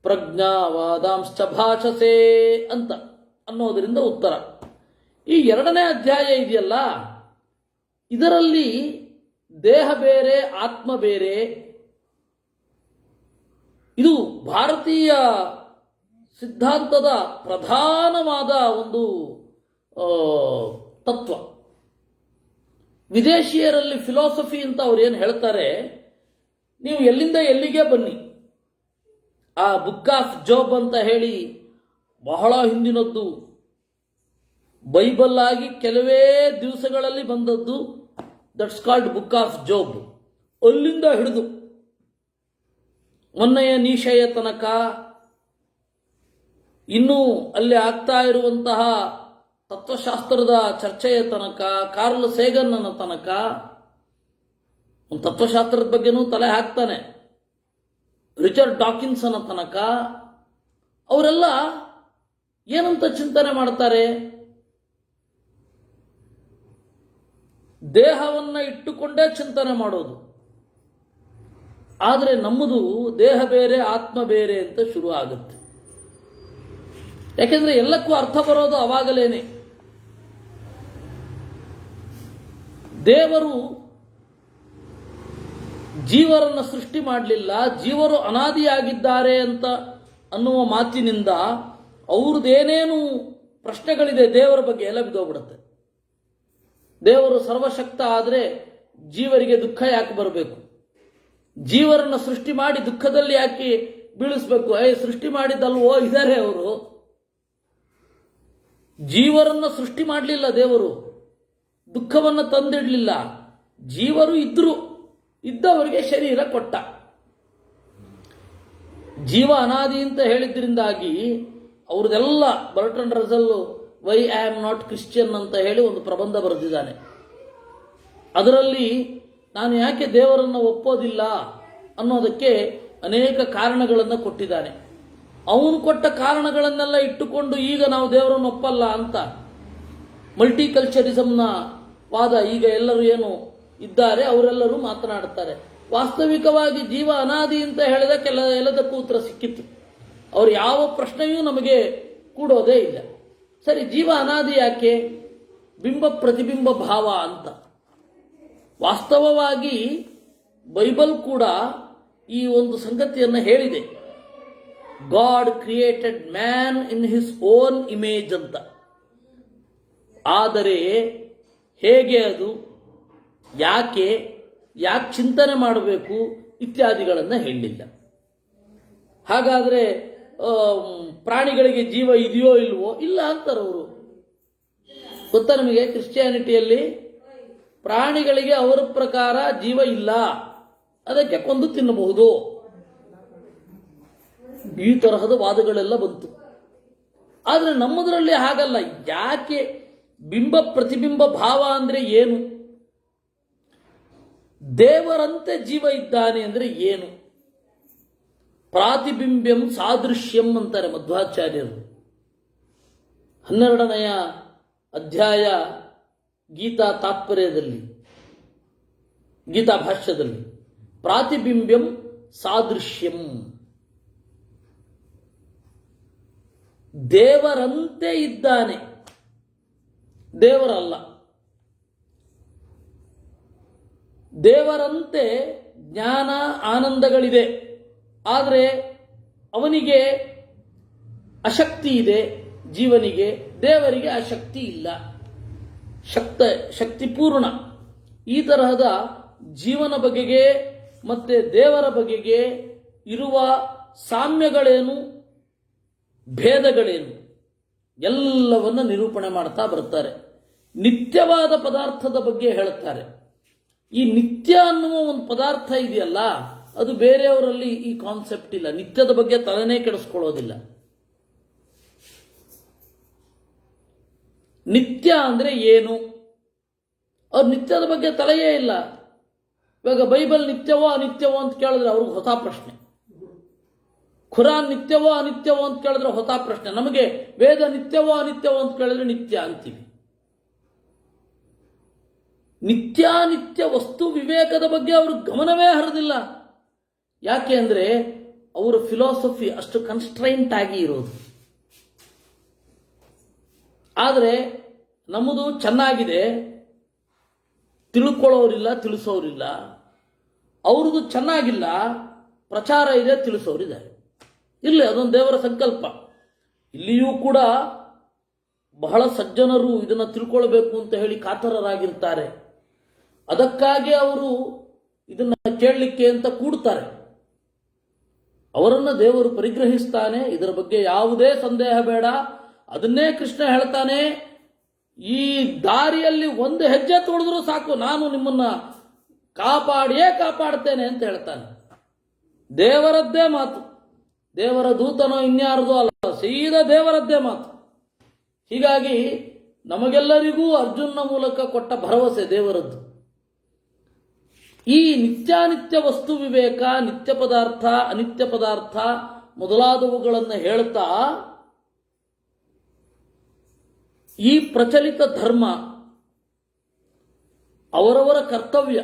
ಪ್ರಜ್ಞಾವಾದಾಂಶ್ಚ ಭಾಷಸೆ ಅಂತ ಅನ್ನೋದರಿಂದ ಉತ್ತರ. ಈ 2ನೇ ಅಧ್ಯಾಯ ಇದೆಯಲ್ಲ, ಇದರಲ್ಲಿ ದೇಹ ಬೇರೆ ಆತ್ಮ ಬೇರೆ, ಇದು ಭಾರತೀಯ ಸಿದ್ಧಾಂತದ ಪ್ರಧಾನವಾದ ಒಂದು ತತ್ವ. ವಿದೇಶಿಯರಲ್ಲಿ ಫಿಲಾಸಫಿ ಅಂತ ಅವ್ರು ಏನು ಹೇಳ್ತಾರೆ, ನೀವು ಎಲ್ಲಿಂದ ಎಲ್ಲಿಗೆ ಬನ್ನಿ, ಆ ಬುಕ್ ಆಫ್ ಜಾಬ್ ಅಂತ ಹೇಳಿ ಬಹಳ ಹಿಂದಿನದ್ದು, ಬೈಬಲ್ ಆಗಿ ಕೆಲವೇ ದಿವಸಗಳಲ್ಲಿ ಬಂದದ್ದು, that's called book of job. ಅಲ್ಲಿಂದ ಹಿಡಿದು ಮೊನ್ನೆಯ ನೀಶೆಯ ತನಕ, ಇನ್ನೂ ಅಲ್ಲಿ ಆಗ್ತಾ ಇರುವಂತಹ ತತ್ವಶಾಸ್ತ್ರದ ಚರ್ಚೆಯ ತನಕ, ಕಾರ್ಲ್ ಸೇಗನ್ನ ತನಕ, ಒಂದು ತತ್ವಶಾಸ್ತ್ರದ ಬಗ್ಗೆನೂ ತಲೆ ಹಾಕ್ತಾನೆ, ರಿಚರ್ಡ್ ಡಾಕಿನ್ಸನ ತನಕ, ಅವರೆಲ್ಲ ಏನಂತ ಚಿಂತನೆ ಮಾಡ್ತಾರೆ, ದೇಹವನ್ನು ಇಟ್ಟುಕೊಂಡೇ ಚಿಂತನೆ ಮಾಡೋದು. ಆದರೆ ನಮ್ಮದು ದೇಹ ಬೇರೆ ಆತ್ಮ ಬೇರೆ ಅಂತ ಶುರು ಆಗುತ್ತೆ. ಯಾಕೆಂದ್ರೆ ಎಲ್ಲಕ್ಕೂ ಅರ್ಥ ಬರೋದು ಅವಾಗಲೇನೆ. ದೇವರು ಜೀವರನ್ನು ಸೃಷ್ಟಿ ಮಾಡಲಿಲ್ಲ, ಜೀವರು ಅನಾದಿಯಾಗಿದ್ದಾರೆ ಅಂತ ಅನ್ನುವ ಮಾತಿನಿಂದ ಅವ್ರದ್ದೇನೇನು ಪ್ರಶ್ನೆಗಳಿದೆ ದೇವರ ಬಗ್ಗೆ ಎಲ್ಲ ಬಿದ್ದೋಗ್ಬಿಡುತ್ತೆ. ದೇವರು ಸರ್ವಶಕ್ತ ಆದರೆ ಜೀವರಿಗೆ ದುಃಖ ಯಾಕೆ ಬರಬೇಕು? ಜೀವರನ್ನು ಸೃಷ್ಟಿ ಮಾಡಿ ದುಃಖದಲ್ಲಿ ಯಾಕೆ ಬೀಳಿಸ್ಬೇಕು? ಸೃಷ್ಟಿ ಮಾಡಿದ್ದಲ್ವೋ, ಇದ್ದಾರೆ ಅವರು. ಜೀವರನ್ನು ಸೃಷ್ಟಿ ಮಾಡಲಿಲ್ಲ ದೇವರು, ದುಃಖವನ್ನು ತಂದಿಡಲಿಲ್ಲ. ಜೀವರು ಇದ್ದವರಿಗೆ ಶರೀರ ಕೊಟ್ಟ. ಜೀವ ಅನಾದಿ ಅಂತ ಹೇಳಿದ್ರಿಂದಾಗಿ ಅವ್ರದೆಲ್ಲ Bertrand Russell why I am not Christian ಅಂತ ಹೇಳಿ ಒಂದು ಪ್ರಬಂಧ ಬರೆದಿದ್ದಾನೆ. ಅದರಲ್ಲಿ ನಾನು ಯಾಕೆ ದೇವರನ್ನು ಒಪ್ಪೋದಿಲ್ಲ ಅನ್ನೋದಕ್ಕೆ ಅನೇಕ ಕಾರಣಗಳನ್ನು ಕೊಟ್ಟಿದ್ದಾನೆ. ಅವನು ಕೊಟ್ಟ ಕಾರಣಗಳನ್ನೆಲ್ಲ ಇಟ್ಟುಕೊಂಡು ಈಗ ನಾವು ದೇವರನ್ನು ಒಪ್ಪಲ್ಲ ಅಂತ ಮಲ್ಟಿಕಲ್ಚರಿಸಮ್ನ ವಾದ ಈಗ ಎಲ್ಲರೂ ಏನು ಇದ್ದಾರೆ ಅವರೆಲ್ಲರೂ ಮಾತನಾಡುತ್ತಾರೆ. ವಾಸ್ತವಿಕವಾಗಿ ಜೀವ ಅನಾದಿ ಅಂತ ಹೇಳಿದಕ್ಕೆ ಎಲ್ಲದಕ್ಕೂ ಉತ್ತರ ಸಿಕ್ಕಿತ್ತು. ಅವರು ಯಾವ ಪ್ರಶ್ನೆಯೂ ನಮಗೆ ಕೂಡೋದೇ ಇಲ್ಲ. ಸರಿ, ಜೀವ ಅನಾದಿ ಯಾಕೆ? ಬಿಂಬ ಪ್ರತಿಬಿಂಬ ಭಾವ ಅಂತ. ವಾಸ್ತವವಾಗಿ ಬೈಬಲ್ ಕೂಡ ಈ ಒಂದು ಸಂಗತಿಯನ್ನು ಹೇಳಿದೆ. God created man in his own image ಅಂತ. ಆದರೆ ಹೇಗೆ ಅದು, ಯಾಕೆ ಚಿಂತನೆ ಮಾಡಬೇಕು ಇತ್ಯಾದಿಗಳನ್ನು ಹೇಳಲಿಲ್ಲ. ಹಾಗಾದರೆ ಪ್ರಾಣಿಗಳಿಗೆ ಜೀವ ಇದೆಯೋ ಇಲ್ವೋ? ಇಲ್ಲ ಅಂತಾರವರು. ಗೊತ್ತಾ ನಮಗೆ, ಕ್ರಿಶ್ಚಿಯಾನಿಟಿಯಲ್ಲಿ ಪ್ರಾಣಿಗಳಿಗೆ ಅವರ ಪ್ರಕಾರ ಜೀವ ಇಲ್ಲ, ಅದಕ್ಕೆ ಕೊಂದು ತಿನ್ನಬಹುದು, ಈ ತರಹದ ವಾದಗಳೆಲ್ಲ ಬಂತು. ಆದರೆ ನಮ್ಮದರಲ್ಲಿ ಹಾಗಲ್ಲ. ಯಾಕೆ ಬಿಂಬ ಪ್ರತಿಬಿಂಬ ಭಾವ ಅಂದ್ರೆ ಏನು? ದೇವರಂತೆ ಜೀವ ಇದ್ದಾನೆ ಅಂದ್ರೆ ಏನು? ಪ್ರಾತಿಬಿಂಬ್ಯಂ ಸಾದೃಶ್ಯಂ ಅಂತಾರೆ ಮಧ್ವಾಚಾರ್ಯರು. 12ನೆಯ ಅಧ್ಯಾಯ ಗೀತಾ ತಾತ್ಪರ್ಯದಲ್ಲಿ, ಗೀತಾ ಭಾಷ್ಯದಲ್ಲಿ ಪ್ರಾತಿಬಿಂಬ್ಯಂ ಸಾದೃಶ್ಯಂ, ದೇವರಂತೆ ಇದ್ದಾನೆ, ದೇವರಲ್ಲ. ದೇವರಂತೆ ಜ್ಞಾನ ಆನಂದಗಳಿದೆ, ಆದರೆ ಅವನಿಗೆ ಅಶಕ್ತಿ ಇದೆ, ಜೀವನಿಗೆ. ದೇವರಿಗೆ ಆ ಶಕ್ತಿ ಇಲ್ಲ, ಶಕ್ತಿಪೂರ್ಣ. ಈ ತರಹದ ಜೀವನ ಬಗೆಗೆ ಮತ್ತೆ ದೇವರ ಬಗೆಗೆ ಇರುವ ಸಾಮ್ಯಗಳೇನು, ಭೇದಗಳೇನು ಎಲ್ಲವನ್ನ ನಿರೂಪಣೆ ಮಾಡ್ತಾ ಬರ್ತಾರೆ. ನಿತ್ಯವಾದ ಪದಾರ್ಥದ ಬಗ್ಗೆ ಹೇಳುತ್ತಾರೆ. ಈ ನಿತ್ಯ ಅನ್ನುವ ಒಂದು ಪದಾರ್ಥ ಇದೆಯಲ್ಲ, ಅದು ಬೇರೆಯವರಲ್ಲಿ ಈ ಕಾನ್ಸೆಪ್ಟ್ ಇಲ್ಲ. ನಿತ್ಯದ ಬಗ್ಗೆ ತಲೆನೇ ಕೆಡಿಸ್ಕೊಳ್ಳೋದಿಲ್ಲ. ನಿತ್ಯ ಅಂದ್ರೆ ಏನು? ಅವ್ರು ನಿತ್ಯದ ಬಗ್ಗೆ ತಲೆಯೇ ಇಲ್ಲ. ಇವಾಗ ಬೈಬಲ್ ನಿತ್ಯವೋ ಅನಿತ್ಯವೋ ಅಂತ ಕೇಳಿದ್ರೆ ಅವ್ರಿಗೆ ಹೊಸ ಪ್ರಶ್ನೆ. ಖುರಾನ್ ನಿತ್ಯವೋ ಅನಿತ್ಯವೋ ಅಂತ ಕೇಳಿದ್ರೆ ಹೊಸ ಪ್ರಶ್ನೆ. ನಮಗೆ ವೇದ ನಿತ್ಯವೋ ಅನಿತ್ಯವೋ ಅಂತ ಕೇಳಿದ್ರೆ ನಿತ್ಯ ಅಂತೀವಿ. ನಿತ್ಯಾನಿತ್ಯ ವಸ್ತು ವಿವೇಕದ ಬಗ್ಗೆ ಅವ್ರಿಗೆ ಗಮನವೇ ಹರಿದಿಲ್ಲ. ಯಾಕೆ ಅಂದ್ರೆ ಅವರ ಫಿಲಾಸಫಿ ಅಷ್ಟು ಕನ್ಸ್ಟ್ರೈಂಟ್ ಆಗಿ ಇರೋದು. ಆದರೆ ನಮ್ಮದು ಚೆನ್ನಾಗಿದೆ, ತಿಳ್ಕೊಳ್ಳೋರಿಲ್ಲ, ತಿಳಿಸೋರಿಲ್ಲ. ಅವ್ರದ್ದು ಚೆನ್ನಾಗಿಲ್ಲ, ಪ್ರಚಾರ ಇದೆ, ತಿಳಿಸೋರಿದೆ. ಇಲ್ಲ, ಅದೊಂದು ದೇವರ ಸಂಕಲ್ಪ. ಇಲ್ಲಿಯೂ ಕೂಡ ಬಹಳ ಸಜ್ಜನರು ಇದನ್ನು ತಿಳ್ಕೊಳ್ಬೇಕು ಅಂತ ಹೇಳಿ ಕಾತರರಾಗಿರ್ತಾರೆ. ಅದಕ್ಕಾಗಿ ಅವರು ಇದನ್ನ ಕೇಳಲಿಕ್ಕೆ ಅಂತ ಕೂಡ್ತಾರೆ. ಅವರನ್ನು ದೇವರು ಪರಿಗ್ರಹಿಸ್ತಾನೆ, ಇದರ ಬಗ್ಗೆ ಯಾವುದೇ ಸಂದೇಹ ಬೇಡ. ಅದನ್ನೇ ಕೃಷ್ಣ ಹೇಳ್ತಾನೆ, ಈ ದಾರಿಯಲ್ಲಿ ಒಂದು ಹೆಜ್ಜೆ ತೊಳೆದ್ರೂ ಸಾಕು, ನಾನು ನಿಮ್ಮನ್ನ ಕಾಪಾಡಿಯೇ ಕಾಪಾಡ್ತೇನೆ ಅಂತ ಹೇಳ್ತಾನೆ. ದೇವರದ್ದೇ ಮಾತು, ದೇವರ ದೂತನೋ ಇನ್ಯಾರದೋ ಅಲ್ಲ, ಸೀದಾ ದೇವರದ್ದೇ ಮಾತು. ಹೀಗಾಗಿ ನಮಗೆಲ್ಲರಿಗೂ ಅರ್ಜುನನ ಮೂಲಕ ಕೊಟ್ಟ ಭರವಸೆ ದೇವರದ್ದು. ಈ ನಿತ್ಯಾನಿತ್ಯ ವಸ್ತು ವಿವೇಕ, ನಿತ್ಯ ಪದಾರ್ಥ, ಅನಿತ್ಯ ಪದಾರ್ಥ ಮೊದಲಾದವುಗಳನ್ನು ಹೇಳ್ತಾ ಈ ಪ್ರಚಲಿತ ಧರ್ಮ, ಅವರವರ ಕರ್ತವ್ಯ,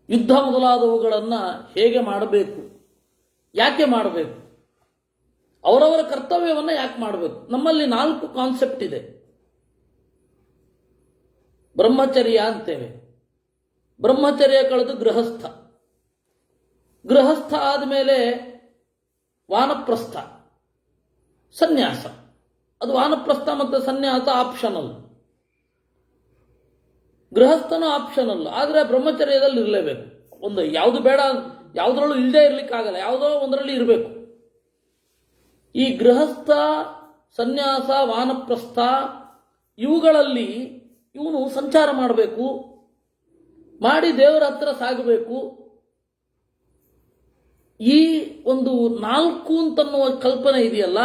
ಯುದ್ಧ ಮೊದಲಾದವುಗಳನ್ನು ಹೇಗೆ ಮಾಡಬೇಕು, ಯಾಕೆ ಮಾಡಬೇಕು, ಅವರವರ ಕರ್ತವ್ಯವನ್ನು ಯಾಕೆ ಮಾಡಬೇಕು. ನಮ್ಮಲ್ಲಿ 4 ಕಾನ್ಸೆಪ್ಟ್ ಇದೆ. ಬ್ರಹ್ಮಚರ್ಯ ಅಂತೇವೆ. ಬ್ರಹ್ಮಚರ್ಯ ಕಳೆದು ಗೃಹಸ್ಥ, ಗೃಹಸ್ಥ ಆದಮೇಲೆ ವಾನಪ್ರಸ್ಥ, ಸನ್ಯಾಸ. ಅದು ವಾನಪ್ರಸ್ಥ ಮತ್ತು ಸನ್ಯಾಸ ಆಪ್ಷನಲ್, ಗೃಹಸ್ಥನೂ ಆಪ್ಷನಲ್. ಆದರೆ ಬ್ರಹ್ಮಚರ್ಯದಲ್ಲಿ ಇರಲೇಬೇಕು. ಒಂದು ಯಾವುದು ಬೇಡ, ಯಾವುದರಲ್ಲೂ ಇಲ್ಲದೆ ಇರಲಿಕ್ಕಾಗಲ್ಲ, ಯಾವುದೋ ಒಂದರಲ್ಲಿ ಇರಬೇಕು. ಈ ಗೃಹಸ್ಥ, ಸನ್ಯಾಸ, ವಾನಪ್ರಸ್ಥ ಇವುಗಳಲ್ಲಿ ಇವನು ಸಂಚಾರ ಮಾಡಬೇಕು, ಮಾಡಿ ದೇವರ ಹತ್ರ ಸಾಗಬೇಕು. ಈ ಒಂದು 4 ಅಂತನ್ನುವ ಕಲ್ಪನೆ ಇದೆಯಲ್ಲ,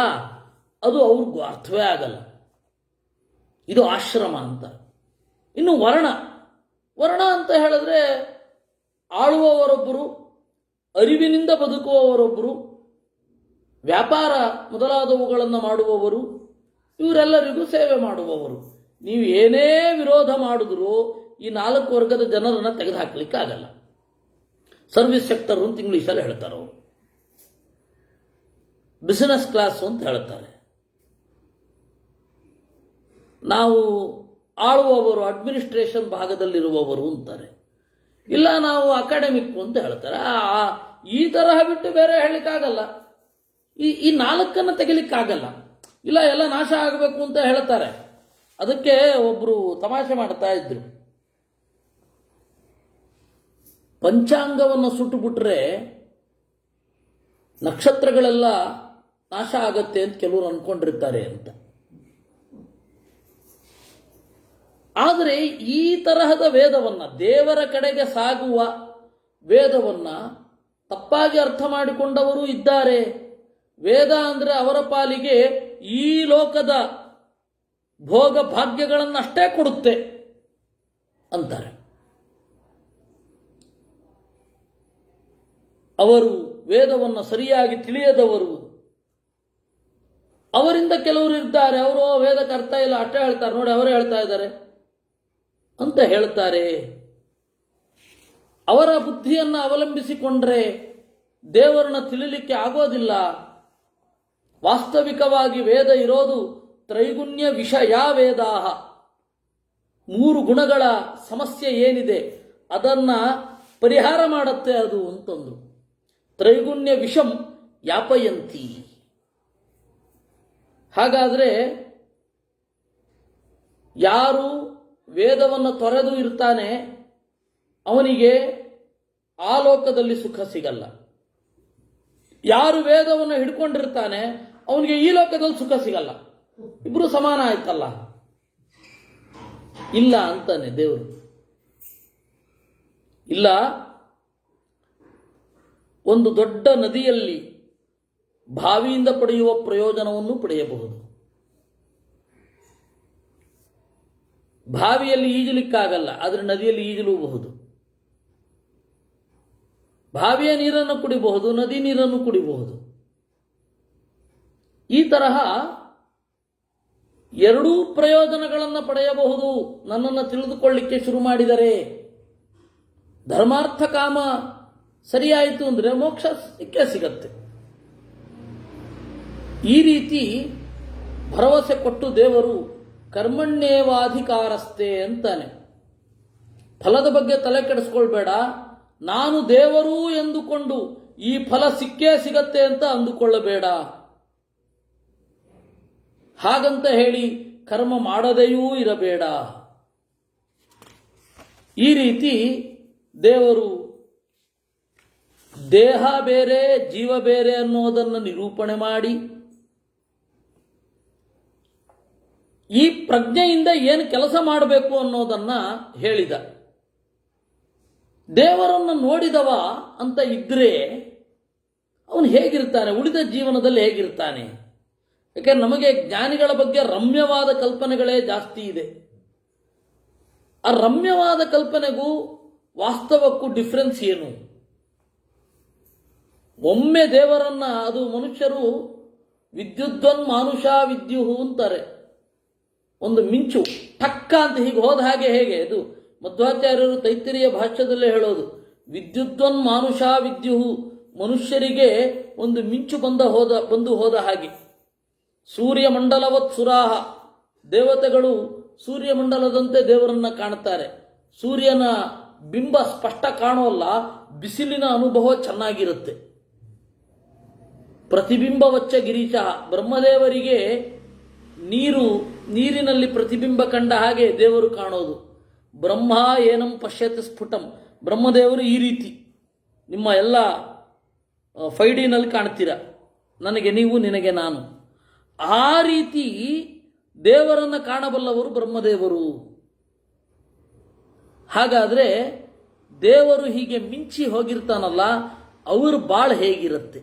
ಅದು ಅವ್ರಿಗೂ ಅರ್ಥವೇ ಆಗಲ್ಲ. ಇದು ಆಶ್ರಮ ಅಂತ. ಇನ್ನು ವರ್ಣ, ವರ್ಣ ಅಂತ ಹೇಳಿದ್ರೆ ಆಳುವವರೊಬ್ಬರು, ಅರಿವಿನಿಂದ ಬದುಕುವವರೊಬ್ಬರು, ವ್ಯಾಪಾರ ಮೊದಲಾದವುಗಳನ್ನು ಮಾಡುವವರು, ಇವರೆಲ್ಲರಿಗೂ ಸೇವೆ ಮಾಡುವವರು. ನೀವು ಏನೇ ವಿರೋಧ ಮಾಡಿದ್ರೂ ಈ 4 ವರ್ಗದ ಜನರನ್ನು ತೆಗೆದುಹಾಕಲಿಕ್ಕಾಗಲ್ಲ. ಸರ್ವಿಸ್ ಸೆಕ್ಟರ್ ಅಂತ ಇಂಗ್ಲೀಷಲ್ಲಿ ಹೇಳ್ತಾರೆ ಅವರು, ಬಿಸಿನೆಸ್ ಕ್ಲಾಸ್ ಅಂತ ಹೇಳ್ತಾರೆ. ನಾವು ಆಳುವವರು, ಅಡ್ಮಿನಿಸ್ಟ್ರೇಷನ್ ಭಾಗದಲ್ಲಿರುವವರು ಅಂತಾರೆ. ಇಲ್ಲ, ನಾವು ಅಕಾಡೆಮಿಕ್ ಅಂತ ಹೇಳ್ತಾರೆ. ಈ ತರಹ ಬಿಟ್ಟು ಬೇರೆ ಹೇಳಲಿಕ್ಕಾಗಲ್ಲ. ಈ 4 ತೆಗಿಲಿಕ್ಕಾಗಲ್ಲ. ಇಲ್ಲ, ಎಲ್ಲ ನಾಶ ಆಗಬೇಕು ಅಂತ ಹೇಳ್ತಾರೆ. ಅದಕ್ಕೆ ಒಬ್ರು ತಮಾಷೆ ಮಾಡ್ತಾ ಇದ್ರು, ಪಂಚಾಂಗವನ್ನು ಸುಟ್ಟು ಬಿಟ್ರೆ ನಕ್ಷತ್ರಗಳೆಲ್ಲ ನಾಶ ಆಗತ್ತೆ ಅಂತ ಕೆಲವರು ಅನ್ಕೊಂಡಿರ್ತಾರೆ ಅಂತ. ಆದರೆ ಈ ತರಹದ ವೇದವನ್ನ, ದೇವರ ಕಡೆಗೆ ಸಾಗುವ ವೇದವನ್ನ ತಪ್ಪಾಗಿ ಅರ್ಥ ಮಾಡಿಕೊಂಡವರು ಇದ್ದಾರೆ. ವೇದ ಅಂದ್ರೆ ಅವರ ಪಾಲಿಗೆ ಈ ಲೋಕದ ಭೋಗ ಭಾಗ್ಯಗಳನ್ನಷ್ಟೇ ಕೊಡುತ್ತೆ ಅಂತಾರೆ. ಅವರು ವೇದವನ್ನು ಸರಿಯಾಗಿ ತಿಳಿಯದವರು. ಅವರಿಂದ ಕೆಲವರು ಇದ್ದಾರೆ, ಅವರು ವೇದಕ್ಕೆ ಅರ್ಥ ಇಲ್ಲ ಅಷ್ಟೇ ಹೇಳ್ತಾರೆ, ನೋಡಿ ಅವರೇ ಹೇಳ್ತಾ ಇದ್ದಾರೆ ಅಂತ ಹೇಳ್ತಾರೆ. ಅವರ ಬುದ್ಧಿಯನ್ನು ಅವಲಂಬಿಸಿಕೊಂಡ್ರೆ ದೇವರನ್ನ ತಿಳಿಲಿಕ್ಕೆ ಆಗೋದಿಲ್ಲ. ವಾಸ್ತವಿಕವಾಗಿ ವೇದ ಇರೋದು ತ್ರೈಗುಣ್ಯ ವಿಷಯ ವೇದಾಹ, 3 ಗುಣಗಳ ಸಮಸ್ಯೆ ಏನಿದೆ ಅದನ್ನ ಪರಿಹಾರ ಮಾಡುತ್ತೆ ಅದು ಅಂತಂದ್ರು. ತ್ರೈಗುಣ್ಯ ವಿಷಂ ಯಾಪಯಂತಿ. ಹಾಗಾದ್ರೆ ಯಾರು ವೇದವನ್ನು ತೊರೆದು ಇರ್ತಾನೆ ಅವನಿಗೆ ಆ ಲೋಕದಲ್ಲಿ ಸುಖ ಸಿಗಲ್ಲ. ಯಾರು ವೇದವನ್ನು ಹಿಡ್ಕೊಂಡಿರ್ತಾನೆ ಅವನಿಗೆ ಈ ಲೋಕದಲ್ಲಿ ಸುಖ ಸಿಗಲ್ಲ. ಇಬ್ರು ಸಮಾನ ಆಯ್ತಲ್ಲ? ಇಲ್ಲ ಅಂತಾನೆ ದೇವರು. ಇಲ್ಲ, ಒಂದು ದೊಡ್ಡ ನದಿಯಲ್ಲಿ ಬಾವಿಯಿಂದ ಪಡೆಯುವ ಪ್ರಯೋಜನವನ್ನು ಪಡೆಯಬಹುದು. ಬಾವಿಯಲ್ಲಿ ಈಜಲಿಕ್ಕಾಗಲ್ಲ, ಆದರೆ ನದಿಯಲ್ಲಿ ಈಜಲೂಬಹುದು. ಬಾವಿಯ ನೀರನ್ನು ಕುಡಿಬಹುದು, ನದಿ ನೀರನ್ನು ಕುಡಿಬಹುದು. ಈ ತರಹ 2 ಪ್ರಯೋಜನಗಳನ್ನು ಪಡೆಯಬಹುದು ನನ್ನನ್ನು ತಿಳಿದುಕೊಳ್ಳಿಕ್ಕೆ ಶುರು ಮಾಡಿದರೆ. ಧರ್ಮಾರ್ಥ ಕಾಮ ಸರಿಯಾಯಿತು ಅಂದರೆ ಮೋಕ್ಷ ಸಿಕ್ಕೇ ಸಿಗತ್ತೆ. ಈ ರೀತಿ ಭರವಸೆ ಕೊಟ್ಟು ದೇವರು ಕರ್ಮಣ್ಯೇವಾಧಿಕಾರಸ್ಥೆ ಅಂತಾನೆ. ಫಲದ ಬಗ್ಗೆ ತಲೆ ಕೆಡಿಸ್ಕೊಳ್ಬೇಡ, ನಾನು ದೇವರು ಎಂದುಕೊಂಡು ಈ ಫಲ ಸಿಕ್ಕೇ ಸಿಗತ್ತೆ ಅಂತ ಅಂದುಕೊಳ್ಳಬೇಡ. ಹಾಗಂತ ಹೇಳಿ ಕರ್ಮ ಮಾಡದೆಯೂ ಇರಬೇಡ. ಈ ರೀತಿ ದೇವರು ದೇಹ ಬೇರೆ ಜೀವ ಬೇರೆ ಅನ್ನೋದನ್ನು ನಿರೂಪಣೆ ಮಾಡಿ ಈ ಪ್ರಜ್ಞೆಯಿಂದ ಏನು ಕೆಲಸ ಮಾಡಬೇಕು ಅನ್ನೋದನ್ನ ಹೇಳಿದ. ದೇವರನ್ನು ನೋಡಿದವ ಅಂತ ಇದ್ರೆ ಅವನು ಹೇಗಿರ್ತಾನೆ, ಉಳಿದ ಜೀವನದಲ್ಲಿ ಹೇಗಿರ್ತಾನೆ? ಯಾಕೆಂದ್ರೆ ನಮಗೆ ಜ್ಞಾನಿಗಳ ಬಗ್ಗೆ ರಮ್ಯವಾದ ಕಲ್ಪನೆಗಳೇ ಜಾಸ್ತಿ ಇದೆ. ಆ ರಮ್ಯವಾದ ಕಲ್ಪನೆಗೂ ವಾಸ್ತವಕ್ಕೂ ಡಿಫರೆನ್ಸ್ ಏನು? ಒಮ್ಮೆ ದೇವರನ್ನ, ಅದು ಮನುಷ್ಯರು ವಿದ್ಯುದ್ವನ್ ಮಾನುಷ ವಿದ್ಯುಹು ಅಂತಾರೆ. ಒಂದು ಮಿಂಚು ಟಕ್ಕ ಅಂತ ಹೀಗೆ ಹೋದ ಹಾಗೆ, ಹೇಗೆ ಇದು ಮಧ್ವಾಚಾರ್ಯರು ತೈತ್ತಿರಿಯ ಭಾಷ್ಯದಲ್ಲೇ ಹೇಳೋದು, ವಿದ್ಯುದ್ವನ್ ಮಾನುಷ ವಿದ್ಯುಹು, ಮನುಷ್ಯರಿಗೆ ಒಂದು ಮಿಂಚು ಬಂದು ಹೋದ ಹಾಗೆ. ಸೂರ್ಯಮಂಡಲವತ್ ಸುರಾಹ, ದೇವತೆಗಳು ಸೂರ್ಯಮಂಡಲದಂತೆ ದೇವರನ್ನ ಕಾಣುತ್ತಾರೆ. ಸೂರ್ಯನ ಬಿಂಬ ಸ್ಪಷ್ಟ ಕಾಣೋಲ್ಲ, ಬಿಸಿಲಿನ ಅನುಭವ ಚೆನ್ನಾಗಿರುತ್ತೆ. ಪ್ರತಿಬಿಂಬವಚ್ಚ ಗಿರೀಶ, ಬ್ರಹ್ಮದೇವರಿಗೆ ನೀರಿನಲ್ಲಿ ಪ್ರತಿಬಿಂಬ ಕಂಡ ಹಾಗೆ ದೇವರು ಕಾಣೋದು. ಬ್ರಹ್ಮ ಏನಂ ಪಶ್ಯತಿ ಸ್ಫುಟಂ, ಬ್ರಹ್ಮದೇವರು ಈ ರೀತಿ ನಿಮ್ಮ ಎಲ್ಲ 5Dನಲ್ಲಿ ಕಾಣ್ತೀರ, ನನಗೆ ನೀವು ನಿನಗೆ ನಾನು. ಆ ರೀತಿ ದೇವರನ್ನು ಕಾಣಬಲ್ಲವರು ಬ್ರಹ್ಮದೇವರು. ಹಾಗಾದರೆ ದೇವರು ಹೀಗೆ ಮಿಂಚಿ ಹೋಗಿರ್ತಾನಲ್ಲ, ಅವರು ಬಾಳ ಹೇಗಿರುತ್ತೆ?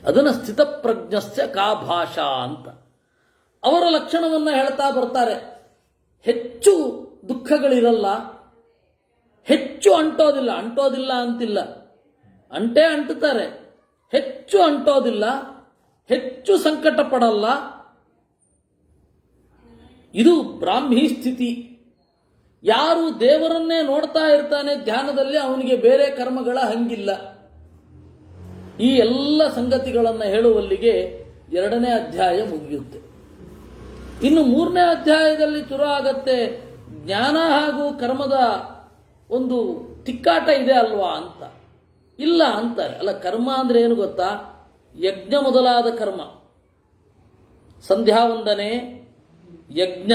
ಅದನ್ನು ಸ್ಥಿತಪ್ರಜ್ಞಸ್ಯ ಕಾ ಭಾಷಾ ಅಂತ ಅವರ ಲಕ್ಷಣವನ್ನು ಹೇಳ್ತಾ ಬರ್ತಾರೆ. ಹೆಚ್ಚು ದುಃಖಗಳಿರಲ್ಲ, ಹೆಚ್ಚು ಅಂಟೋದಿಲ್ಲ ಅಂತಿಲ್ಲ, ಅಂಟುತ್ತಾರೆ, ಹೆಚ್ಚು ಅಂಟೋದಿಲ್ಲ, ಹೆಚ್ಚು ಸಂಕಟ ಪಡಲ್ಲ. ಇದು ಬ್ರಾಹ್ಮಿ ಸ್ಥಿತಿ. ಯಾರು ದೇವರನ್ನೇ ನೋಡ್ತಾ ಇರ್ತಾನೆ ಧ್ಯಾನದಲ್ಲಿ, ಅವನಿಗೆ ಬೇರೆ ಕರ್ಮಗಳ ಹಂಗಿಲ್ಲ. ಈ ಎಲ್ಲ ಸಂಗತಿಗಳನ್ನು ಹೇಳುವಲ್ಲಿಗೆ 2ನೇ ಅಧ್ಯಾಯ ಮುಗಿಯುತ್ತೆ. ಇನ್ನು 3ನೇ ಅಧ್ಯಾಯದಲ್ಲಿ ಶುರು ಆಗತ್ತೆ ಜ್ಞಾನ ಹಾಗೂ ಕರ್ಮದ ಒಂದು ತಿಕ್ಕಾಟ ಇದೆ ಅಲ್ವಾ ಅಂತ. ಇಲ್ಲ ಅಂತಾರೆ. ಅಲ್ಲ, ಕರ್ಮ ಅಂದ್ರೆ ಏನು ಗೊತ್ತಾ? ಯಜ್ಞ ಮೊದಲಾದ ಕರ್ಮ, ಸಂಧ್ಯಾವಂದನೆ, ಯಜ್ಞ,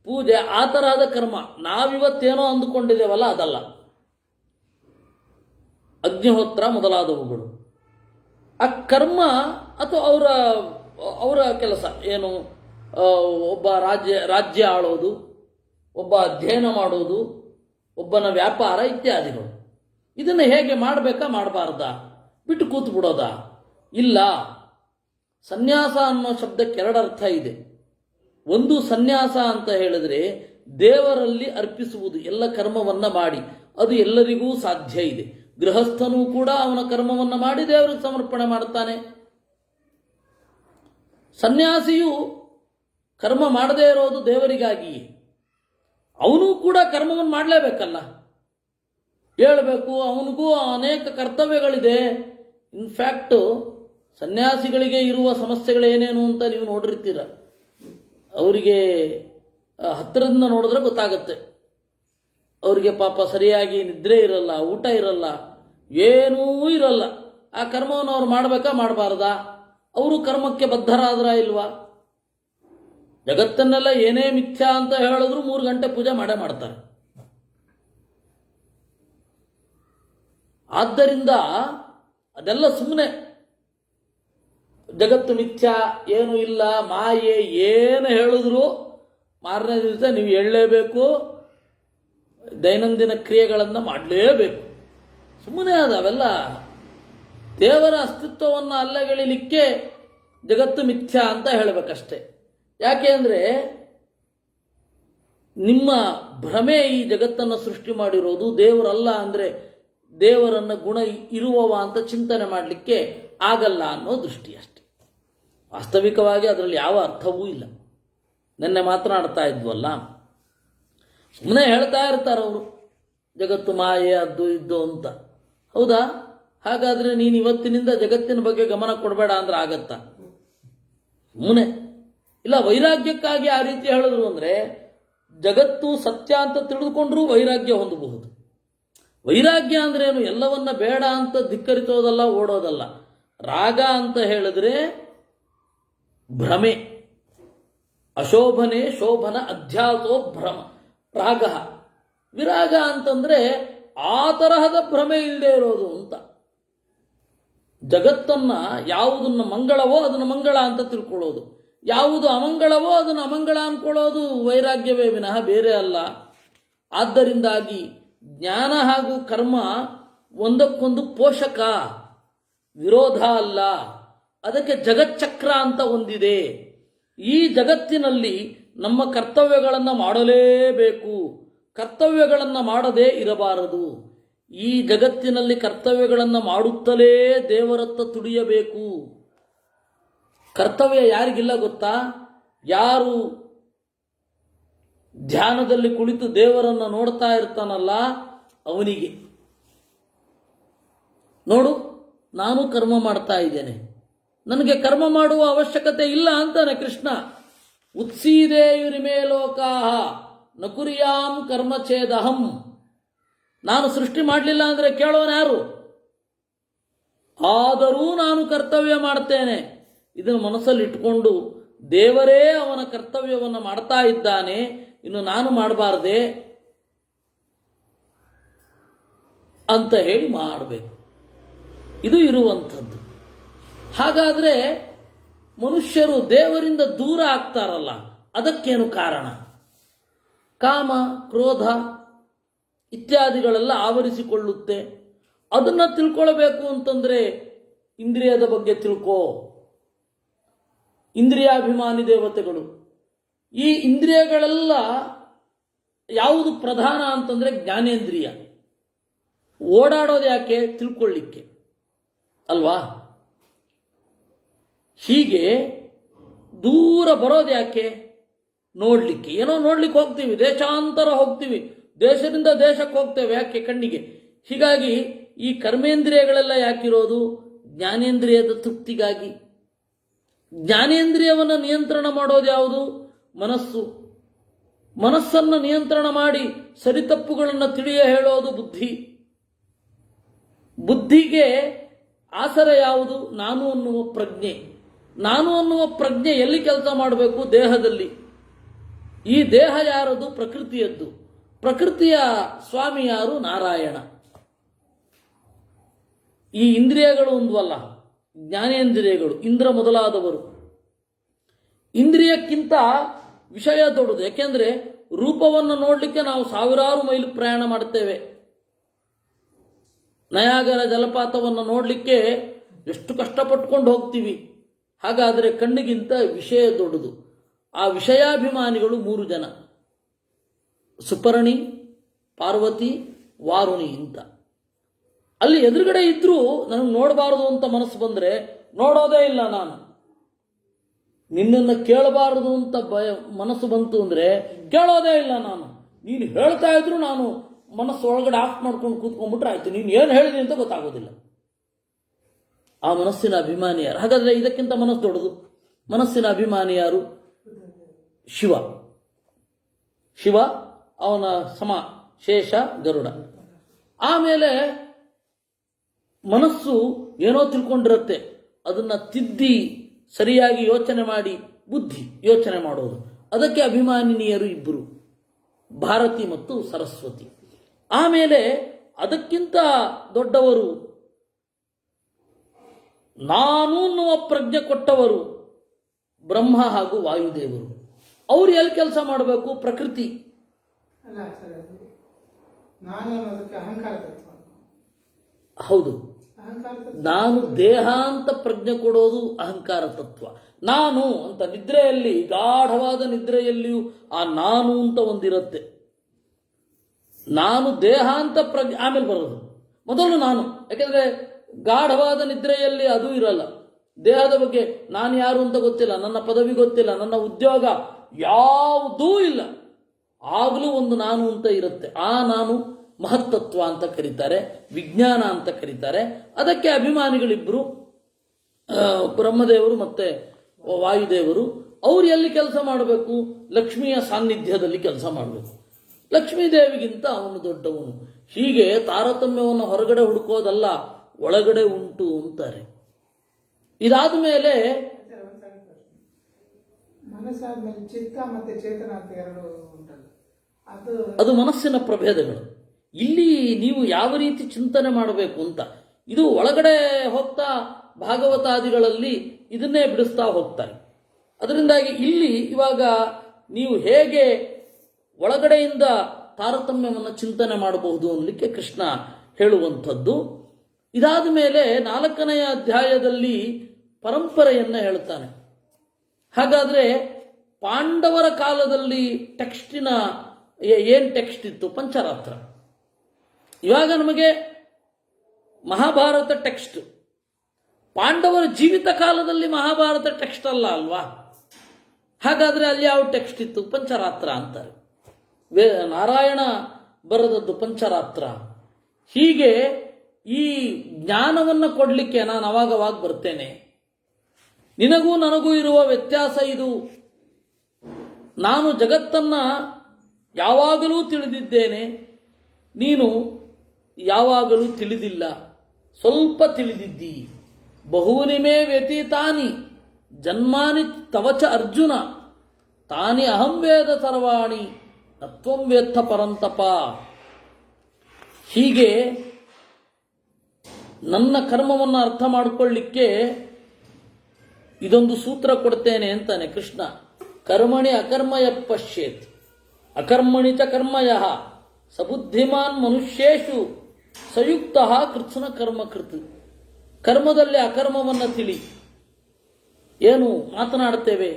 ಪೂಜೆ, ಆ ತರಹದ ಕರ್ಮ. ನಾವಿವತ್ತೇನೋ ಅಂದುಕೊಂಡಿದ್ದೇವಲ್ಲ, ಅದಲ್ಲ. ಅಗ್ನಿಹೋತ್ರ ಮೊದಲಾದವುಗಳು ಆ ಕರ್ಮ ಅಥವಾ ಅವರ ಕೆಲಸ ಏನು? ಒಬ್ಬ ರಾಜ್ಯ ಆಳೋದು, ಒಬ್ಬ ಅಧ್ಯಯನ ಮಾಡೋದು, ಒಬ್ಬನ ವ್ಯಾಪಾರ ಇತ್ಯಾದಿಗಳು. ಇದನ್ನು ಹೇಗೆ ಮಾಡಬೇಕಾ ಮಾಡಬಾರ್ದಾ? ಬಿಟ್ಟು ಕೂತು ಬಿಡೋದಾ? ಇಲ್ಲ. ಸನ್ಯಾಸ ಅನ್ನೋ ಶಬ್ದಕ್ಕೆ 2 ಅರ್ಥ ಇದೆ. ಒಂದು, ಸನ್ಯಾಸ ಅಂತ ಹೇಳಿದ್ರೆ ದೇವರಲ್ಲಿ ಅರ್ಪಿಸುವುದು, ಎಲ್ಲ ಕರ್ಮವನ್ನ ಮಾಡಿ. ಅದು ಎಲ್ಲರಿಗೂ ಸಾಧ್ಯ ಇದೆ. ಗೃಹಸ್ಥನೂ ಕೂಡ ಅವನ ಕರ್ಮವನ್ನು ಮಾಡಿ ದೇವರಿಗೆ ಸಮರ್ಪಣೆ ಮಾಡ್ತಾನೆ. ಸನ್ಯಾಸಿಯು ಕರ್ಮ ಮಾಡದೇ ಇರೋದು ದೇವರಿಗಾಗಿ. ಅವನು ಕೂಡ ಕರ್ಮವನ್ನು ಮಾಡಲೇಬೇಕಲ್ಲ, ಹೇಳಬೇಕು. ಅವನಿಗೂ ಅನೇಕ ಕರ್ತವ್ಯಗಳಿದೆ. ಇನ್ಫ್ಯಾಕ್ಟ್ ಸನ್ಯಾಸಿಗಳಿಗೆ ಇರುವ ಸಮಸ್ಯೆಗಳೇನೇನು ಅಂತ ನೀವು ನೋಡಿರ್ತೀರ. ಅವರಿಗೆ ಹತ್ತಿರದಿಂದ ನೋಡಿದ್ರೆ ಗೊತ್ತಾಗುತ್ತೆ. ಅವರಿಗೆ ಪಾಪ ಸರಿಯಾಗಿ ನಿದ್ರೆ ಇರಲ್ಲ, ಊಟ ಇರಲ್ಲ, ಏನೂ ಇರಲ್ಲ. ಆ ಕರ್ಮವನ್ನು ಅವ್ರು ಮಾಡಬೇಕಾ ಮಾಡಬಾರ್ದಾ? ಅವರು ಕರ್ಮಕ್ಕೆ ಬದ್ಧರಾದ್ರ ಇಲ್ವಾ? ಜಗತ್ತನ್ನೆಲ್ಲ ಏನೇ ಮಿಥ್ಯಾ ಅಂತ ಹೇಳಿದ್ರು 3 ಗಂಟೆ ಪೂಜೆ ಮಾಡೇ ಮಾಡ್ತಾರೆ. ಆದ್ದರಿಂದ ಅದೆಲ್ಲ ಸುಮ್ಮನೆ. ಜಗತ್ತು ಮಿಥ್ಯಾ, ಏನು ಇಲ್ಲ, ಮಾಯೆ, ಏನು ಹೇಳಿದ್ರು ಮಾರನೇ ದಿವಸ ನೀವು ಹೇಳಲೇಬೇಕು, ದೈನಂದಿನ ಕ್ರಿಯೆಗಳನ್ನು ಮಾಡಲೇಬೇಕು. ಸುಮ್ಮನೆ ಅವೆಲ್ಲ ದೇವರ ಅಸ್ತಿತ್ವವನ್ನು ಅಲ್ಲಗೆಳಿಲಿಕ್ಕೆ ಜಗತ್ತು ಮಿಥ್ಯಾ ಅಂತ ಹೇಳಬೇಕಷ್ಟೆ. ಯಾಕೆ ಅಂದರೆ ನಿಮ್ಮ ಭ್ರಮೆ ಈ ಜಗತ್ತನ್ನು ಸೃಷ್ಟಿ ಮಾಡಿರೋದು. ದೇವರಲ್ಲ ಅಂದರೆ ದೇವರನ್ನ ಗುಣ ಇರುವವ ಅಂತ ಚಿಂತನೆ ಮಾಡಲಿಕ್ಕೆ ಆಗಲ್ಲ ಅನ್ನೋ ದೃಷ್ಟಿ ಅಷ್ಟೆ. ವಾಸ್ತವಿಕವಾಗಿ ಅದರಲ್ಲಿ ಯಾವ ಅರ್ಥವೂ ಇಲ್ಲ. ನಿನ್ನೆ ಮಾತನಾಡ್ತಾ ಇದ್ವಲ್ಲ, ಸುಮ್ಮನೆ ಹೇಳ್ತಾ ಇರ್ತಾರೆ ಅವರು. ಜಗತ್ತು ಮಾಯೆ ಅದ್ದು ಇದ್ದು ಅಂತ. ಹೌದಾ? ಹಾಗಾದ್ರೆ ನೀನು ಇವತ್ತಿನಿಂದ ಜಗತ್ತಿನ ಬಗ್ಗೆ ಗಮನ ಕೊಡಬೇಡ ಅಂದ್ರೆ ಆಗತ್ತಾ? ಮುನೆ ಇಲ್ಲ. ವೈರಾಗ್ಯಕ್ಕಾಗಿ ಆ ರೀತಿ ಹೇಳಿದ್ರು ಅಂದ್ರೆ ಜಗತ್ತು ಸತ್ಯ ಅಂತ ತಿಳಿದುಕೊಂಡ್ರೂ ವೈರಾಗ್ಯ ಹೊಂದಬಹುದು. ವೈರಾಗ್ಯ ಅಂದ್ರೇನು? ಎಲ್ಲವನ್ನ ಬೇಡ ಅಂತ ಧಿಕ್ಕರಿಸೋದಲ್ಲ, ಓಡೋದಲ್ಲ. ರಾಗ ಅಂತ ಹೇಳಿದ್ರೆ ಭ್ರಮೆ, ಅಶೋಭನೆ ಶೋಭನ ಅಧ್ಯಾಸೋ ಭ್ರಮ ರಾಗ. ವಿರಾಗ ಅಂತಂದ್ರೆ ಆ ತರಹದ ಭ್ರಮೆ ಇಲ್ಲದೆ ಇರೋದು ಅಂತ. ಜಗತ್ತನ್ನ ಯಾವುದನ್ನ ಮಂಗಳವೋ ಅದನ್ನು ಮಂಗಳ ಅಂತ ತಿಳ್ಕೊಳ್ಳೋದು, ಯಾವುದು ಅಮಂಗಳವೋ ಅದನ್ನು ಅಮಂಗಳ ಅನ್ಕೊಳ್ಳೋದು ವೈರಾಗ್ಯವೇ ವಿನಃ ಬೇರೆ ಅಲ್ಲ. ಆದ್ದರಿಂದಾಗಿ ಜ್ಞಾನ ಹಾಗೂ ಕರ್ಮ ಒಂದಕ್ಕೊಂದು ಪೋಷಕ, ವಿರೋಧ ಅಲ್ಲ. ಅದಕ್ಕೆ ಜಗಚ್ಚಕ್ರ ಅಂತ ಒಂದಿದೆ. ಈ ಜಗತ್ತಿನಲ್ಲಿ ನಮ್ಮ ಕರ್ತವ್ಯಗಳನ್ನು ಮಾಡಲೇಬೇಕು, ಕರ್ತವ್ಯಗಳನ್ನು ಮಾಡದೇ ಇರಬಾರದು. ಈ ಜಗತ್ತಿನಲ್ಲಿ ಕರ್ತವ್ಯಗಳನ್ನು ಮಾಡುತ್ತಲೇ ದೇವರತ್ತ ತುಡಿಯಬೇಕು. ಕರ್ತವ್ಯ ಯಾರಿಗಿಲ್ಲ ಗೊತ್ತಾ? ಯಾರು ಧ್ಯಾನದಲ್ಲಿ ಕುಳಿತು ದೇವರನ್ನು ನೋಡ್ತಾ ಇರ್ತಾನಲ್ಲ ಅವನಿಗೆ. ನೋಡು, ನಾನು ಕರ್ಮ ಮಾಡ್ತಾ ಇದ್ದೇನೆ, ನನಗೆ ಕರ್ಮ ಮಾಡುವ ಅವಶ್ಯಕತೆ ಇಲ್ಲ ಅಂತಾನೆ ಕೃಷ್ಣ. ಉತ್ಸೀದೇಯುರಿಮೇ ಲೋಕಾಹ ನಕುರಿಯಾಂ ಕರ್ಮಚೇದಹಂ. ನಾನು ಸೃಷ್ಟಿ ಮಾಡಲಿಲ್ಲ ಅಂದ್ರೆ ಕೇಳೋನು ಯಾರು? ಆದರೂ ನಾನು ಕರ್ತವ್ಯ ಮಾಡ್ತೇನೆ. ಇದನ್ನು ಮನಸ್ಸಲ್ಲಿ ಇಟ್ಕೊಂಡು ದೇವರೇ ಅವನ ಕರ್ತವ್ಯವನ್ನು ಮಾಡ್ತಾ ಇದ್ದಾನೆ, ಇನ್ನು ನಾನು ಮಾಡಬಾರ್ದೆ ಅಂತ ಹೇಳಿ ಮಾಡಬೇಕು. ಇದು ಇರುವಂಥದ್ದು. ಹಾಗಾದ್ರೆ ಮನುಷ್ಯರು ದೇವರಿಂದ ದೂರ ಆಗ್ತಾರಲ್ಲ, ಅದಕ್ಕೇನು ಕಾರಣ? ಕಾಮ, ಕ್ರೋಧ ಇತ್ಯಾದಿಗಳೆಲ್ಲ ಆವರಿಸಿಕೊಳ್ಳುತ್ತೆ. ಅದನ್ನ ತಿಳ್ಕೊಳ್ಬೇಕು ಅಂತಂದ್ರೆ ಇಂದ್ರಿಯದ ಬಗ್ಗೆ ತಿಳ್ಕೋ. ಇಂದ್ರಿಯಾಭಿಮಾನಿ ದೇವತೆಗಳು. ಈ ಇಂದ್ರಿಯಗಳೆಲ್ಲ ಯಾವುದು ಪ್ರಧಾನ ಅಂತಂದ್ರೆ ಜ್ಞಾನೇಂದ್ರಿಯ. ಓಡಾಡೋದು ಯಾಕೆ? ತಿಳ್ಕೊಳ್ಳಿಕ್ಕೆ ಅಲ್ವಾ? ಹೀಗೆ ದೂರ ಬರೋದು ಯಾಕೆ? ನೋಡ್ಲಿಕ್ಕೆ. ಏನೋ ನೋಡ್ಲಿಕ್ಕೆ ಹೋಗ್ತೀವಿ, ದೇಶಾಂತರ ಹೋಗ್ತೀವಿ, ದೇಶದಿಂದ ದೇಶಕ್ಕೆ ಹೋಗ್ತೇವೆ. ಯಾಕೆ? ಕಣ್ಣಿಗೆ. ಹೀಗಾಗಿ ಈ ಕರ್ಮೇಂದ್ರಿಯಗಳೆಲ್ಲ ಯಾಕಿರೋದು? ಜ್ಞಾನೇಂದ್ರಿಯದ ತೃಪ್ತಿಗಾಗಿ. ಜ್ಞಾನೇಂದ್ರಿಯವನ್ನು ನಿಯಂತ್ರಣ ಮಾಡೋದು ಯಾವುದು? ಮನಸ್ಸು. ಮನಸ್ಸನ್ನು ನಿಯಂತ್ರಣ ಮಾಡಿ ಸರಿತಪ್ಪುಗಳನ್ನು ತಿಳಿಯ ಹೇಳೋದು ಬುದ್ಧಿ. ಬುದ್ಧಿಗೆ ಆಸರೆ ಯಾವುದು? ನಾನು ಅನ್ನುವ ಪ್ರಜ್ಞೆ. ನಾನು ಅನ್ನುವ ಪ್ರಜ್ಞೆ ಎಲ್ಲಿ ಕೆಲಸ ಮಾಡಬೇಕು? ದೇಹದಲ್ಲಿ. ಈ ದೇಹ ಯಾರದು? ಪ್ರಕೃತಿಯದ್ದು. ಪ್ರಕೃತಿಯ ಸ್ವಾಮಿ ಯಾರು? ನಾರಾಯಣ. ಈ ಇಂದ್ರಿಯಗಳು ಒಂದಲ್ಲ, ಜ್ಞಾನೇಂದ್ರಿಯಗಳು, ಇಂದ್ರ ಮೊದಲಾದವರು. ಇಂದ್ರಿಯಕ್ಕಿಂತ ವಿಷಯ ದೊಡ್ಡದು. ಯಾಕೆಂದ್ರೆ ರೂಪವನ್ನು ನೋಡಲಿಕ್ಕೆ ನಾವು ಸಾವಿರಾರು ಮೈಲು ಪ್ರಯಾಣ ಮಾಡುತ್ತೇವೆ. ನಯಾಗರ ಜಲಪಾತವನ್ನು ನೋಡಲಿಕ್ಕೆ ಎಷ್ಟು ಕಷ್ಟಪಟ್ಟುಕೊಂಡು ಹೋಗ್ತೀವಿ. ಹಾಗಾದರೆ ಕಣ್ಣಿಗಿಂತ ವಿಷಯ ದೊಡ್ಡದು. ಆ ವಿಷಯಾಭಿಮಾನಿಗಳು 3 ಜನ: ಸುಪರ್ಣಿ, ಪಾರ್ವತಿ, ವಾರುಣಿ ಅಂತ. ಅಲ್ಲಿ ಎದುರುಗಡೆ ಇದ್ರೂ ನನಗೆ ನೋಡಬಾರದು ಅಂತ ಮನಸ್ಸು ಬಂದರೆ ನೋಡೋದೇ ಇಲ್ಲ ನಾನು. ನಿನ್ನನ್ನು ಕೇಳಬಾರದು ಅಂತ ಮನಸ್ಸು ಬಂತು ಅಂದರೆ ಕೇಳೋದೇ ಇಲ್ಲ ನಾನು. ನೀನು ಹೇಳ್ತಾ ಇದ್ರು ನಾನು ಮನಸ್ಸು ಒಳಗಡೆ ಆಫ್ ಮಾಡ್ಕೊಂಡು ಕೂತ್ಕೊಂಡ್ಬಿಟ್ರೆ ಆಯ್ತು, ನೀನು ಏನು ಹೇಳಿದೆ ಅಂತ ಗೊತ್ತಾಗೋದಿಲ್ಲ. ಆ ಮನಸ್ಸಿನ ಅಭಿಮಾನಿ ಯಾರು? ಹಾಗಾದ್ರೆ ಇದಕ್ಕಿಂತ ಮನಸ್ಸು ದೊಡ್ಡದು. ಮನಸ್ಸಿನ ಅಭಿಮಾನಿ ಯಾರು? ಶಿವ. ಶಿವ, ಅವನ ಸಮ ಶೇಷ, ಗರುಡ. ಆಮೇಲೆ ಮನಸ್ಸು ಏನೋ ತಿಳ್ಕೊಂಡಿರುತ್ತೆ, ಅದನ್ನ ತಿದ್ದಿ ಸರಿಯಾಗಿ ಯೋಚನೆ ಮಾಡಿ ಬುದ್ಧಿ ಯೋಚನೆ ಮಾಡೋದು. ಅದಕ್ಕೆ ಅಭಿಮಾನಿನಿಯರು ಇಬ್ಬರು, ಭಾರತಿ ಮತ್ತು ಸರಸ್ವತಿ. ಆಮೇಲೆ ಅದಕ್ಕಿಂತ ದೊಡ್ಡವರು ನಾನು ಅನ್ನುವ ಪ್ರಜ್ಞೆ ಕೊಟ್ಟವರು ಬ್ರಹ್ಮ ಹಾಗೂ ವಾಯುದೇವರು. ಅವರು ಎಲ್ಲಿ ಕೆಲಸ ಮಾಡಬೇಕು? ಪ್ರಕೃತಿ. ಹೌದು, ನಾನು ದೇಹ ಅಂತ ಪ್ರಜ್ಞೆ ಕೊಡೋದು ಅಹಂಕಾರ ತತ್ವ. ನಾನು ಅಂತ ನಿದ್ರೆಯಲ್ಲಿ, ಗಾಢವಾದ ನಿದ್ರೆಯಲ್ಲಿಯೂ ಆ ನಾನು ಅಂತ ಒಂದಿರುತ್ತೆ. ನಾನು ದೇಹ ಅಂತ ಪ್ರಜ್ಞೆ ಆಮೇಲೆ ಬರೋದು. ಮೊದಲು ನಾನು, ಯಾಕೆಂದ್ರೆ ಗಾಢವಾದ ನಿದ್ರೆಯಲ್ಲಿ ಅದು ಇರಲ್ಲ. ದೇಹದ ಬಗ್ಗೆ ನಾನು ಯಾರು ಅಂತ ಗೊತ್ತಿಲ್ಲ, ನನ್ನ ಪದವಿ ಗೊತ್ತಿಲ್ಲ, ನನ್ನ ಉದ್ಯೋಗ ಯಾವುದೂ ಇಲ್ಲ. ಆಗಲೂ ಒಂದು ನಾನು ಅಂತ ಇರುತ್ತೆ. ಆ ನಾನು ಮಹತ್ತತ್ವ ಅಂತ ಕರೀತಾರೆ, ವಿಜ್ಞಾನ ಅಂತ ಕರೀತಾರೆ. ಅದಕ್ಕೆ ಅಭಿಮಾನಿಗಳಿಬ್ಬರು, ಬ್ರಹ್ಮದೇವರು ಮತ್ತೆ ವಾಯುದೇವರು. ಅವ್ರು ಎಲ್ಲಿ ಕೆಲಸ ಮಾಡಬೇಕು? ಲಕ್ಷ್ಮಿಯ ಸಾನ್ನಿಧ್ಯದಲ್ಲಿ ಕೆಲಸ ಮಾಡಬೇಕು. ಲಕ್ಷ್ಮೀದೇವಿಗಿಂತ ಅವನು ದೊಡ್ಡವನು. ಹೀಗೆ ತಾರತಮ್ಯವನ್ನು ಹೊರಗಡೆ ಹುಡುಕೋದಲ್ಲ, ಒಳಗಡೆ ಉಂಟು ಅಂತಾರೆ. ಇದಾದ ಮೇಲೆ ಮನಸ್ಸಾದ್ಮೇಲೆ ಚಿತ್ತ ಮತ್ತೆ ಚೇತನ ಅಂತ ಎರಡು ಉಂಟಲ್ಲ, ಅದು ಮನಸ್ಸಿನ ಪ್ರಭೇದಗಳು. ಇಲ್ಲಿ ನೀವು ಯಾವ ರೀತಿ ಚಿಂತನೆ ಮಾಡಬೇಕು ಅಂತ, ಇದು ಒಳಗಡೆ ಹೋಗ್ತಾ ಭಾಗವತಾದಿಗಳಲ್ಲಿ ಇದನ್ನೇ ಬಿಡಿಸ್ತಾ ಹೋಗ್ತಾರೆ. ಅದರಿಂದಾಗಿ ಇಲ್ಲಿ ಇವಾಗ ನೀವು ಹೇಗೆ ಒಳಗಡೆಯಿಂದ ತಾರತಮ್ಯವನ್ನು ಚಿಂತನೆ ಮಾಡಬಹುದು ಅನ್ನಲಿಕ್ಕೆ ಕೃಷ್ಣ ಹೇಳುವಂಥದ್ದು. ಇದಾದ ಮೇಲೆ 4ನೆಯ ಅಧ್ಯಾಯದಲ್ಲಿ ಪರಂಪರೆಯನ್ನು ಹೇಳ್ತಾನೆ. ಹಾಗಾದ್ರೆ ಪಾಂಡವರ ಕಾಲದಲ್ಲಿ ಟೆಕ್ಸ್ಟಿನ ಏನು ಟೆಕ್ಸ್ಟ್ ಇತ್ತು? ಪಂಚರಾತ್ರ. ಇವಾಗ ನಮಗೆ ಮಹಾಭಾರತ ಟೆಕ್ಸ್ಟ್, ಪಾಂಡವರ ಜೀವಿತ ಕಾಲದಲ್ಲಿ ಮಹಾಭಾರತ ಟೆಕ್ಸ್ಟ್ ಅಲ್ವಾ? ಹಾಗಾದ್ರೆ ಅಲ್ಲಿ ಯಾವ ಟೆಕ್ಸ್ಟ್ ಇತ್ತು? ಪಂಚರಾತ್ರ ಅಂತಾರೆ. ನಾರಾಯಣ ಬರೆದದ್ದು ಪಂಚರಾತ್ರ. ಹೀಗೆ ಈ ಜ್ಞಾನವನ್ನು ಕೊಡಲಿಕ್ಕೆ ನಾನು ಅವಾಗವಾಗ ಬರ್ತೇನೆ. ನಿನಗೂ ನನಗೂ ಇರುವ ವ್ಯತ್ಯಾಸ ಇದು. ನಾನು ಜಗತ್ತನ್ನ ಯಾವಾಗಲೂ ತಿಳಿದಿದ್ದೇನೆ, ನೀನು ಯಾವಾಗಲೂ ತಿಳಿದಿಲ್ಲ, ಸ್ವಲ್ಪ ತಿಳಿದಿದ್ದಿ. ಬಹೂನಿಮೇ ವ್ಯತೀತಾನಿ ಜನ್ಮಾನಿ ತವಚ ಅರ್ಜುನ, ತಾನಿ ಅಹಂ ವೇದ ಸರ್ವಾಣಿ ನತ್ವಂ ವೇತ್ತ ಪರಂತಪ. ಹೀಗೆ ನನ್ನ ಕರ್ಮವನ್ನು ಅರ್ಥ ಮಾಡಿಕೊಳ್ಳಿಕ್ಕೆ ಇದೊಂದು ಸೂತ್ರ ಕೊಡ್ತೇನೆ ಅಂತಾನೆ ಕೃಷ್ಣ. ಕರ್ಮಣಿ ಅಕರ್ಮಯ ಪಶ್ಯೇತ್ ಅಕರ್ಮಣಿ ಚ ಕರ್ಮಯಃ ಸಬುದ್ಧಿಮಾನ್ ಮನುಷ್ಯೇಷು ಸಯುಕ್ತ ಕೃತ್ಸ್ನ ಕರ್ಮಕೃತ್. ಕರ್ಮದಲ್ಲಿ ಅಕರ್ಮವನ್ನು ತಿಳಿ. ಏನು ಮಾತನಾಡ್ತೇವೆ,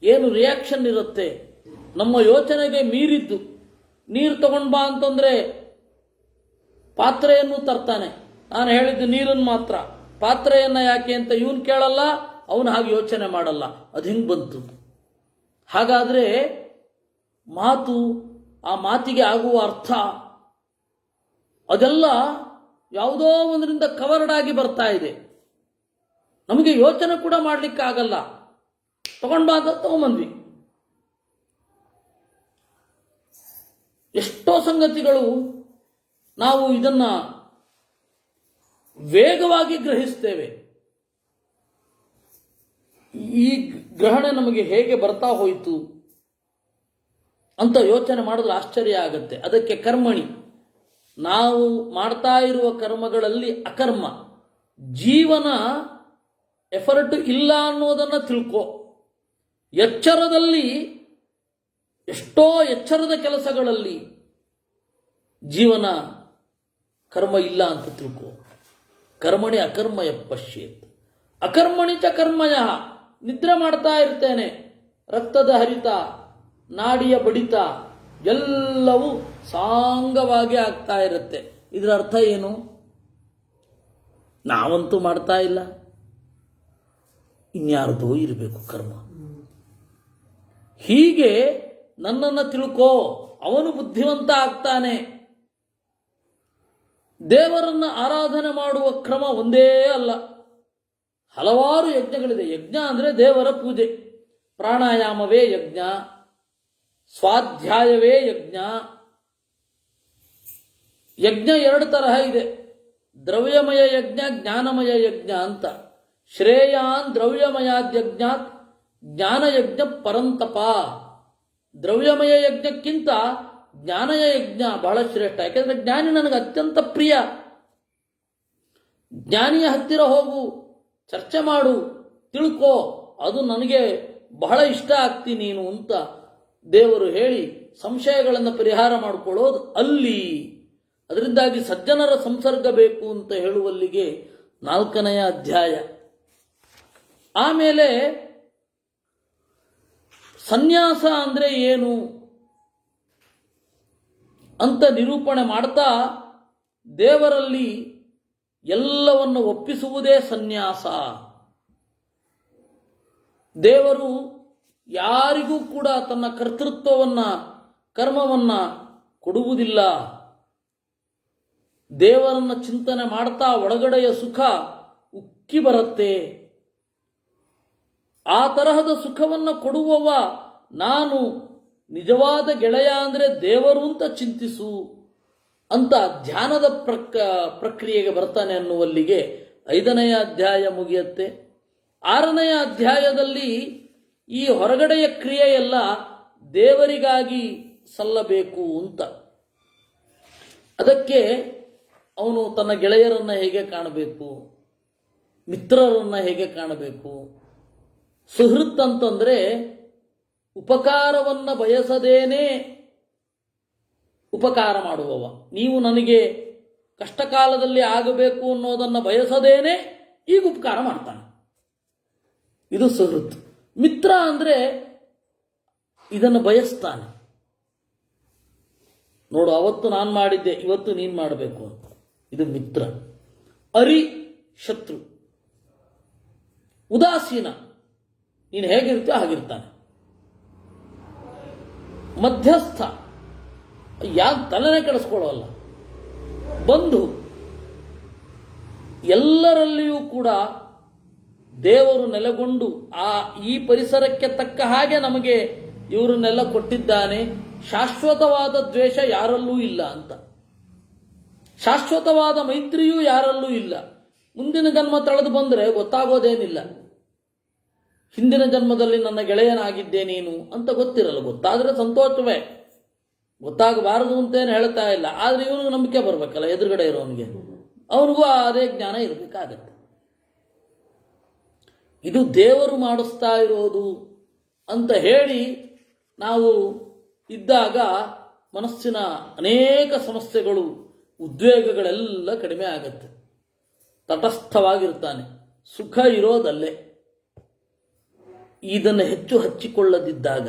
ಏನು ರಿಯಾಕ್ಷನ್ ಇರುತ್ತೆ, ನಮ್ಮ ಯೋಚನೆಗೆ ಮೀರಿದ್ದು. ನೀರು ತಗೊಂಡ್ ಬಾ ಅಂತಂದ್ರೆ ಪಾತ್ರೆಯನ್ನು ತರ್ತಾನೆ. ನಾನು ಹೇಳಿದ್ದು ನೀರನ್ನು ಮಾತ್ರ, ಪಾತ್ರೆಯನ್ನ ಯಾಕೆ ಅಂತ ಇವನು ಕೇಳಲ್ಲ, ಅವನು ಹಾಗೆ ಯೋಚನೆ ಮಾಡಲ್ಲ. ಅದು ಹಿಂಗೆ ಬಂತು. ಹಾಗಾದ್ರೆ ಮಾತು, ಆ ಮಾತಿಗೆ ಆಗುವ ಅರ್ಥ ಅದೆಲ್ಲ ಯಾವುದೋ ಒಂದರಿಂದ ಕವರ್ಡ್ ಆಗಿ ಬರ್ತಾ ಇದೆ. ನಮಗೆ ಯೋಚನೆ ಕೂಡ ಮಾಡಲಿಕ್ಕೆ ಆಗಲ್ಲ. ತಗೊಂಡ್ ಬಾ ಅಂತ ತಗೊಂಬಂದ್ವಿ. ಎಷ್ಟೋ ಸಂಗತಿಗಳು ನಾವು ಇದನ್ನ ವೇಗವಾಗಿ ಗ್ರಹಿಸ್ತೇವೆ. ಈ ಗ್ರಹಣ ನಮಗೆ ಹೇಗೆ ಬರ್ತಾ ಹೋಯಿತು ಅಂತ ಯೋಚನೆ ಮಾಡಿದ್ರೆ ಆಶ್ಚರ್ಯ ಆಗುತ್ತೆ. ಅದಕ್ಕೆ ಕರ್ಮಣಿ, ನಾವು ಮಾಡ್ತಾ ಇರುವ ಕರ್ಮಗಳಲ್ಲಿ ಅಕರ್ಮ, ಜೀವನ ಎಫರ್ಟ್ ಇಲ್ಲ ಅನ್ನೋದನ್ನು ತಿಳ್ಕೊ. ಎಚ್ಚರದಲ್ಲಿ, ಎಷ್ಟೋ ಎಚ್ಚರದ ಕೆಲಸಗಳಲ್ಲಿ ಜೀವನ ಕರ್ಮ ಇಲ್ಲ ಅಂತ ತಿಳ್ಕೊ. ಕರ್ಮಣಿ ಅಕರ್ಮಯ ಪಶ್ಯೇತ್ ಅಕರ್ಮಣಿ ಚ ಕರ್ಮಯ. ನಿದ್ರೆ ಮಾಡ್ತಾ ಇರ್ತೇನೆ, ರಕ್ತದ ಹರಿತ, ನಾಡಿಯ ಬಡಿತ ಎಲ್ಲವೂ ಸಾಂಗವಾಗಿ ಆಗ್ತಾ ಇರುತ್ತೆ. ಇದರ ಅರ್ಥ ಏನು? ನಾವಂತೂ ಮಾಡ್ತಾ ಇಲ್ಲ, ಇನ್ಯಾರ್ದೋ ಇರಬೇಕು ಕರ್ಮ. ಹೀಗೆ ನನ್ನನ್ನು ತಿಳ್ಕೋ, ಅವನು ಬುದ್ಧಿವಂತ ಆಗ್ತಾನೆ. ದೇವರನ್ನ ಆರಾಧನೆ ಮಾಡುವ ಕ್ರಮ ಒಂದೇ ಅಲ್ಲ, ಹಲವಾರು ಯಜ್ಞಗಳಿದೆ. ಯಜ್ಞ ಅಂದರೆ ದೇವರ ಪೂಜೆ. ಪ್ರಾಣಾಯಾಮವೇ ಯಜ್ಞ, ಸ್ವಾಧ್ಯಾಯವೇ ಯಜ್ಞ. ಯಜ್ಞ ಎರಡು ತರಹ ಇದೆ, ದ್ರವ್ಯಮಯ ಯಜ್ಞ, ಜ್ಞಾನಮಯ ಯಜ್ಞ ಅಂತ. ಶ್ರೇಯಾನ್ ದ್ರವ್ಯಮಯಾದ್ಯಜ್ಞಾತ್ ಜ್ಞಾನಯಜ್ಞ ಪರಂತಪ. ದ್ರವ್ಯಮಯ ಯಜ್ಞಕ್ಕಿಂತ ಜ್ಞಾನಯ ಯಜ್ಞ ಬಹಳ ಶ್ರೇಷ್ಠ. ಯಾಕೆಂದ್ರೆ ಜ್ಞಾನಿ ನನಗೆ ಅತ್ಯಂತ ಪ್ರಿಯ. ಜ್ಞಾನಿಯ ಹತ್ತಿರ ಹೋಗು, ಚರ್ಚೆ ಮಾಡು, ತಿಳ್ಕೋ, ಅದು ನನಗೆ ಬಹಳ ಇಷ್ಟ ಆಗ್ತಿ ನೀನು ಅಂತ ದೇವರು ಹೇಳಿ ಸಂಶಯಗಳನ್ನು ಪರಿಹಾರ ಮಾಡಿಕೊಳ್ಳೋದು ಅಲ್ಲಿ. ಅದರಿಂದಾಗಿ ಸಜ್ಜನರ ಸಂಸರ್ಗ ಬೇಕು ಅಂತ ಹೇಳುವಲ್ಲಿಗೆ 4ನೆಯ ಅಧ್ಯಾಯ. ಆಮೇಲೆ ಸನ್ಯಾಸ ಅಂದ್ರೆ ಏನು ಅಂತ ನಿರೂಪಣೆ ಮಾಡ್ತಾ, ದೇವರಲ್ಲಿ ಎಲ್ಲವನ್ನು ಒಪ್ಪಿಸುವುದೇ ಸನ್ಯಾಸ. ದೇವರು ಯಾರಿಗೂ ಕೂಡ ತನ್ನ ಕರ್ತೃತ್ವವನ್ನ, ಕರ್ಮವನ್ನ ಕೊಡುವುದಿಲ್ಲ. ದೇವರನ್ನ ಚಿಂತನೆ ಮಾಡ್ತಾ ಒಳಗಡೆಯ ಸುಖ ಉಕ್ಕಿ ಬರುತ್ತೆ. ಆ ತರಹದ ಸುಖವನ್ನು ಕೊಡುವವ ನಾನು, ನಿಜವಾದ ಗೆಳೆಯ ಅಂದರೆ ದೇವರು ಅಂತ ಚಿಂತಿಸು ಅಂತ ಧ್ಯಾನದ ಪ್ರಕ್ರಿಯೆಗೆ ಬರ್ತಾನೆ ಅನ್ನುವಲ್ಲಿಗೆ 5ನೆಯ ಅಧ್ಯಾಯ ಮುಗಿಯುತ್ತೆ. 6ನೆಯ ಅಧ್ಯಾಯದಲ್ಲಿ ಈ ಹೊರಗಡೆಯ ಕ್ರಿಯೆಯೆಲ್ಲ ದೇವರಿಗಾಗಿ ಸಲ್ಲಬೇಕು ಅಂತ. ಅದಕ್ಕೆ ಅವನು ತನ್ನ ಗೆಳೆಯರನ್ನು ಹೇಗೆ ಕಾಣಬೇಕು, ಮಿತ್ರರನ್ನು ಹೇಗೆ ಕಾಣಬೇಕು. ಸುಹೃತ್ ಅಂತಂದರೆ ಉಪಕಾರವನ್ನು ಬಯಸದೇನೆ ಉಪಕಾರ ಮಾಡುವವ. ನೀವು ನನಗೆ ಕಷ್ಟ ಕಾಲದಲ್ಲಿ ಆಗಬೇಕು ಅನ್ನೋದನ್ನು ಬಯಸದೇನೆ ಈಗ ಉಪಕಾರ ಮಾಡ್ತಾನೆ, ಇದು ಸುಹೃತ್. ಮಿತ್ರ ಅಂದರೆ ಇದನ್ನು ಬಯಸ್ತಾನೆ. ನೋಡು, ಅವತ್ತು ನಾನು ಮಾಡಿದ್ದೆ, ಇವತ್ತು ನೀನು ಮಾಡಬೇಕು ಅಂತ, ಇದು ಮಿತ್ರ. ಅರಿ ಶತ್ರು, ಉದಾಸೀನ, ನೀನು ಹೇಗಿರ್ತೀಯೋ ಹಾಗಿರ್ತಾನೆ. ಮಧ್ಯಸ್ಥ, ಯಾಕೆ ತಲೆನೇ ಕೆಡಿಸ್ಕೊಳ್ಳೋಲ್ಲ. ಬಂಧು, ಎಲ್ಲರಲ್ಲಿಯೂ ಕೂಡ ದೇವರು ನೆಲೆಗೊಂಡು ಈ ಪರಿಸರಕ್ಕೆ ತಕ್ಕ ಹಾಗೆ ನಮಗೆ ಇವರನ್ನೆಲ್ಲ ಕೊಟ್ಟಿದ್ದಾನೆ. ಶಾಶ್ವತವಾದ ದ್ವೇಷ ಯಾರಲ್ಲೂ ಇಲ್ಲ ಅಂತ, ಶಾಶ್ವತವಾದ ಮೈತ್ರಿಯೂ ಯಾರಲ್ಲೂ ಇಲ್ಲ. ಮುಂದಿನ ಜನ್ಮ ತಳೆದು ಬಂದರೆ ಗೊತ್ತಾಗೋದೇನಿಲ್ಲ. ಹಿಂದಿನ ಜನ್ಮದಲ್ಲಿ ನನ್ನ ಗೆಳೆಯನಾಗಿದ್ದೆ ನೀನು ಅಂತ ಗೊತ್ತಿರಲ್ಲ. ಗೊತ್ತಾದರೆ ಸಂತೋಷವೇ, ಗೊತ್ತಾಗಬಾರದು ಅಂತೇನು ಹೇಳ್ತಾ ಇಲ್ಲ. ಆದರೆ ಇವನಿಗೆ ನಂಬಿಕೆ ಬರಬೇಕಲ್ಲ, ಎದುರುಗಡೆ ಇರೋನಿಗೆ, ಅವನಿಗೂ ಅದೇ ಜ್ಞಾನ ಇರಬೇಕಾಗತ್ತೆ. ಇದು ದೇವರು ಮಾಡಿಸ್ತಾ ಇರೋದು ಅಂತ ಹೇಳಿ ನಾವು ಇದ್ದಾಗ ಮನಸ್ಸಿನ ಅನೇಕ ಸಮಸ್ಯೆಗಳು, ಉದ್ವೇಗಗಳೆಲ್ಲ ಕಡಿಮೆ ಆಗತ್ತೆ. ತಟಸ್ಥವಾಗಿರ್ತಾನೆ. ಸುಖ ಇರೋದಲ್ಲೇ, ಇದನ್ನು ಹೆಚ್ಚು ಹಚ್ಚಿಕೊಳ್ಳದಿದ್ದಾಗ.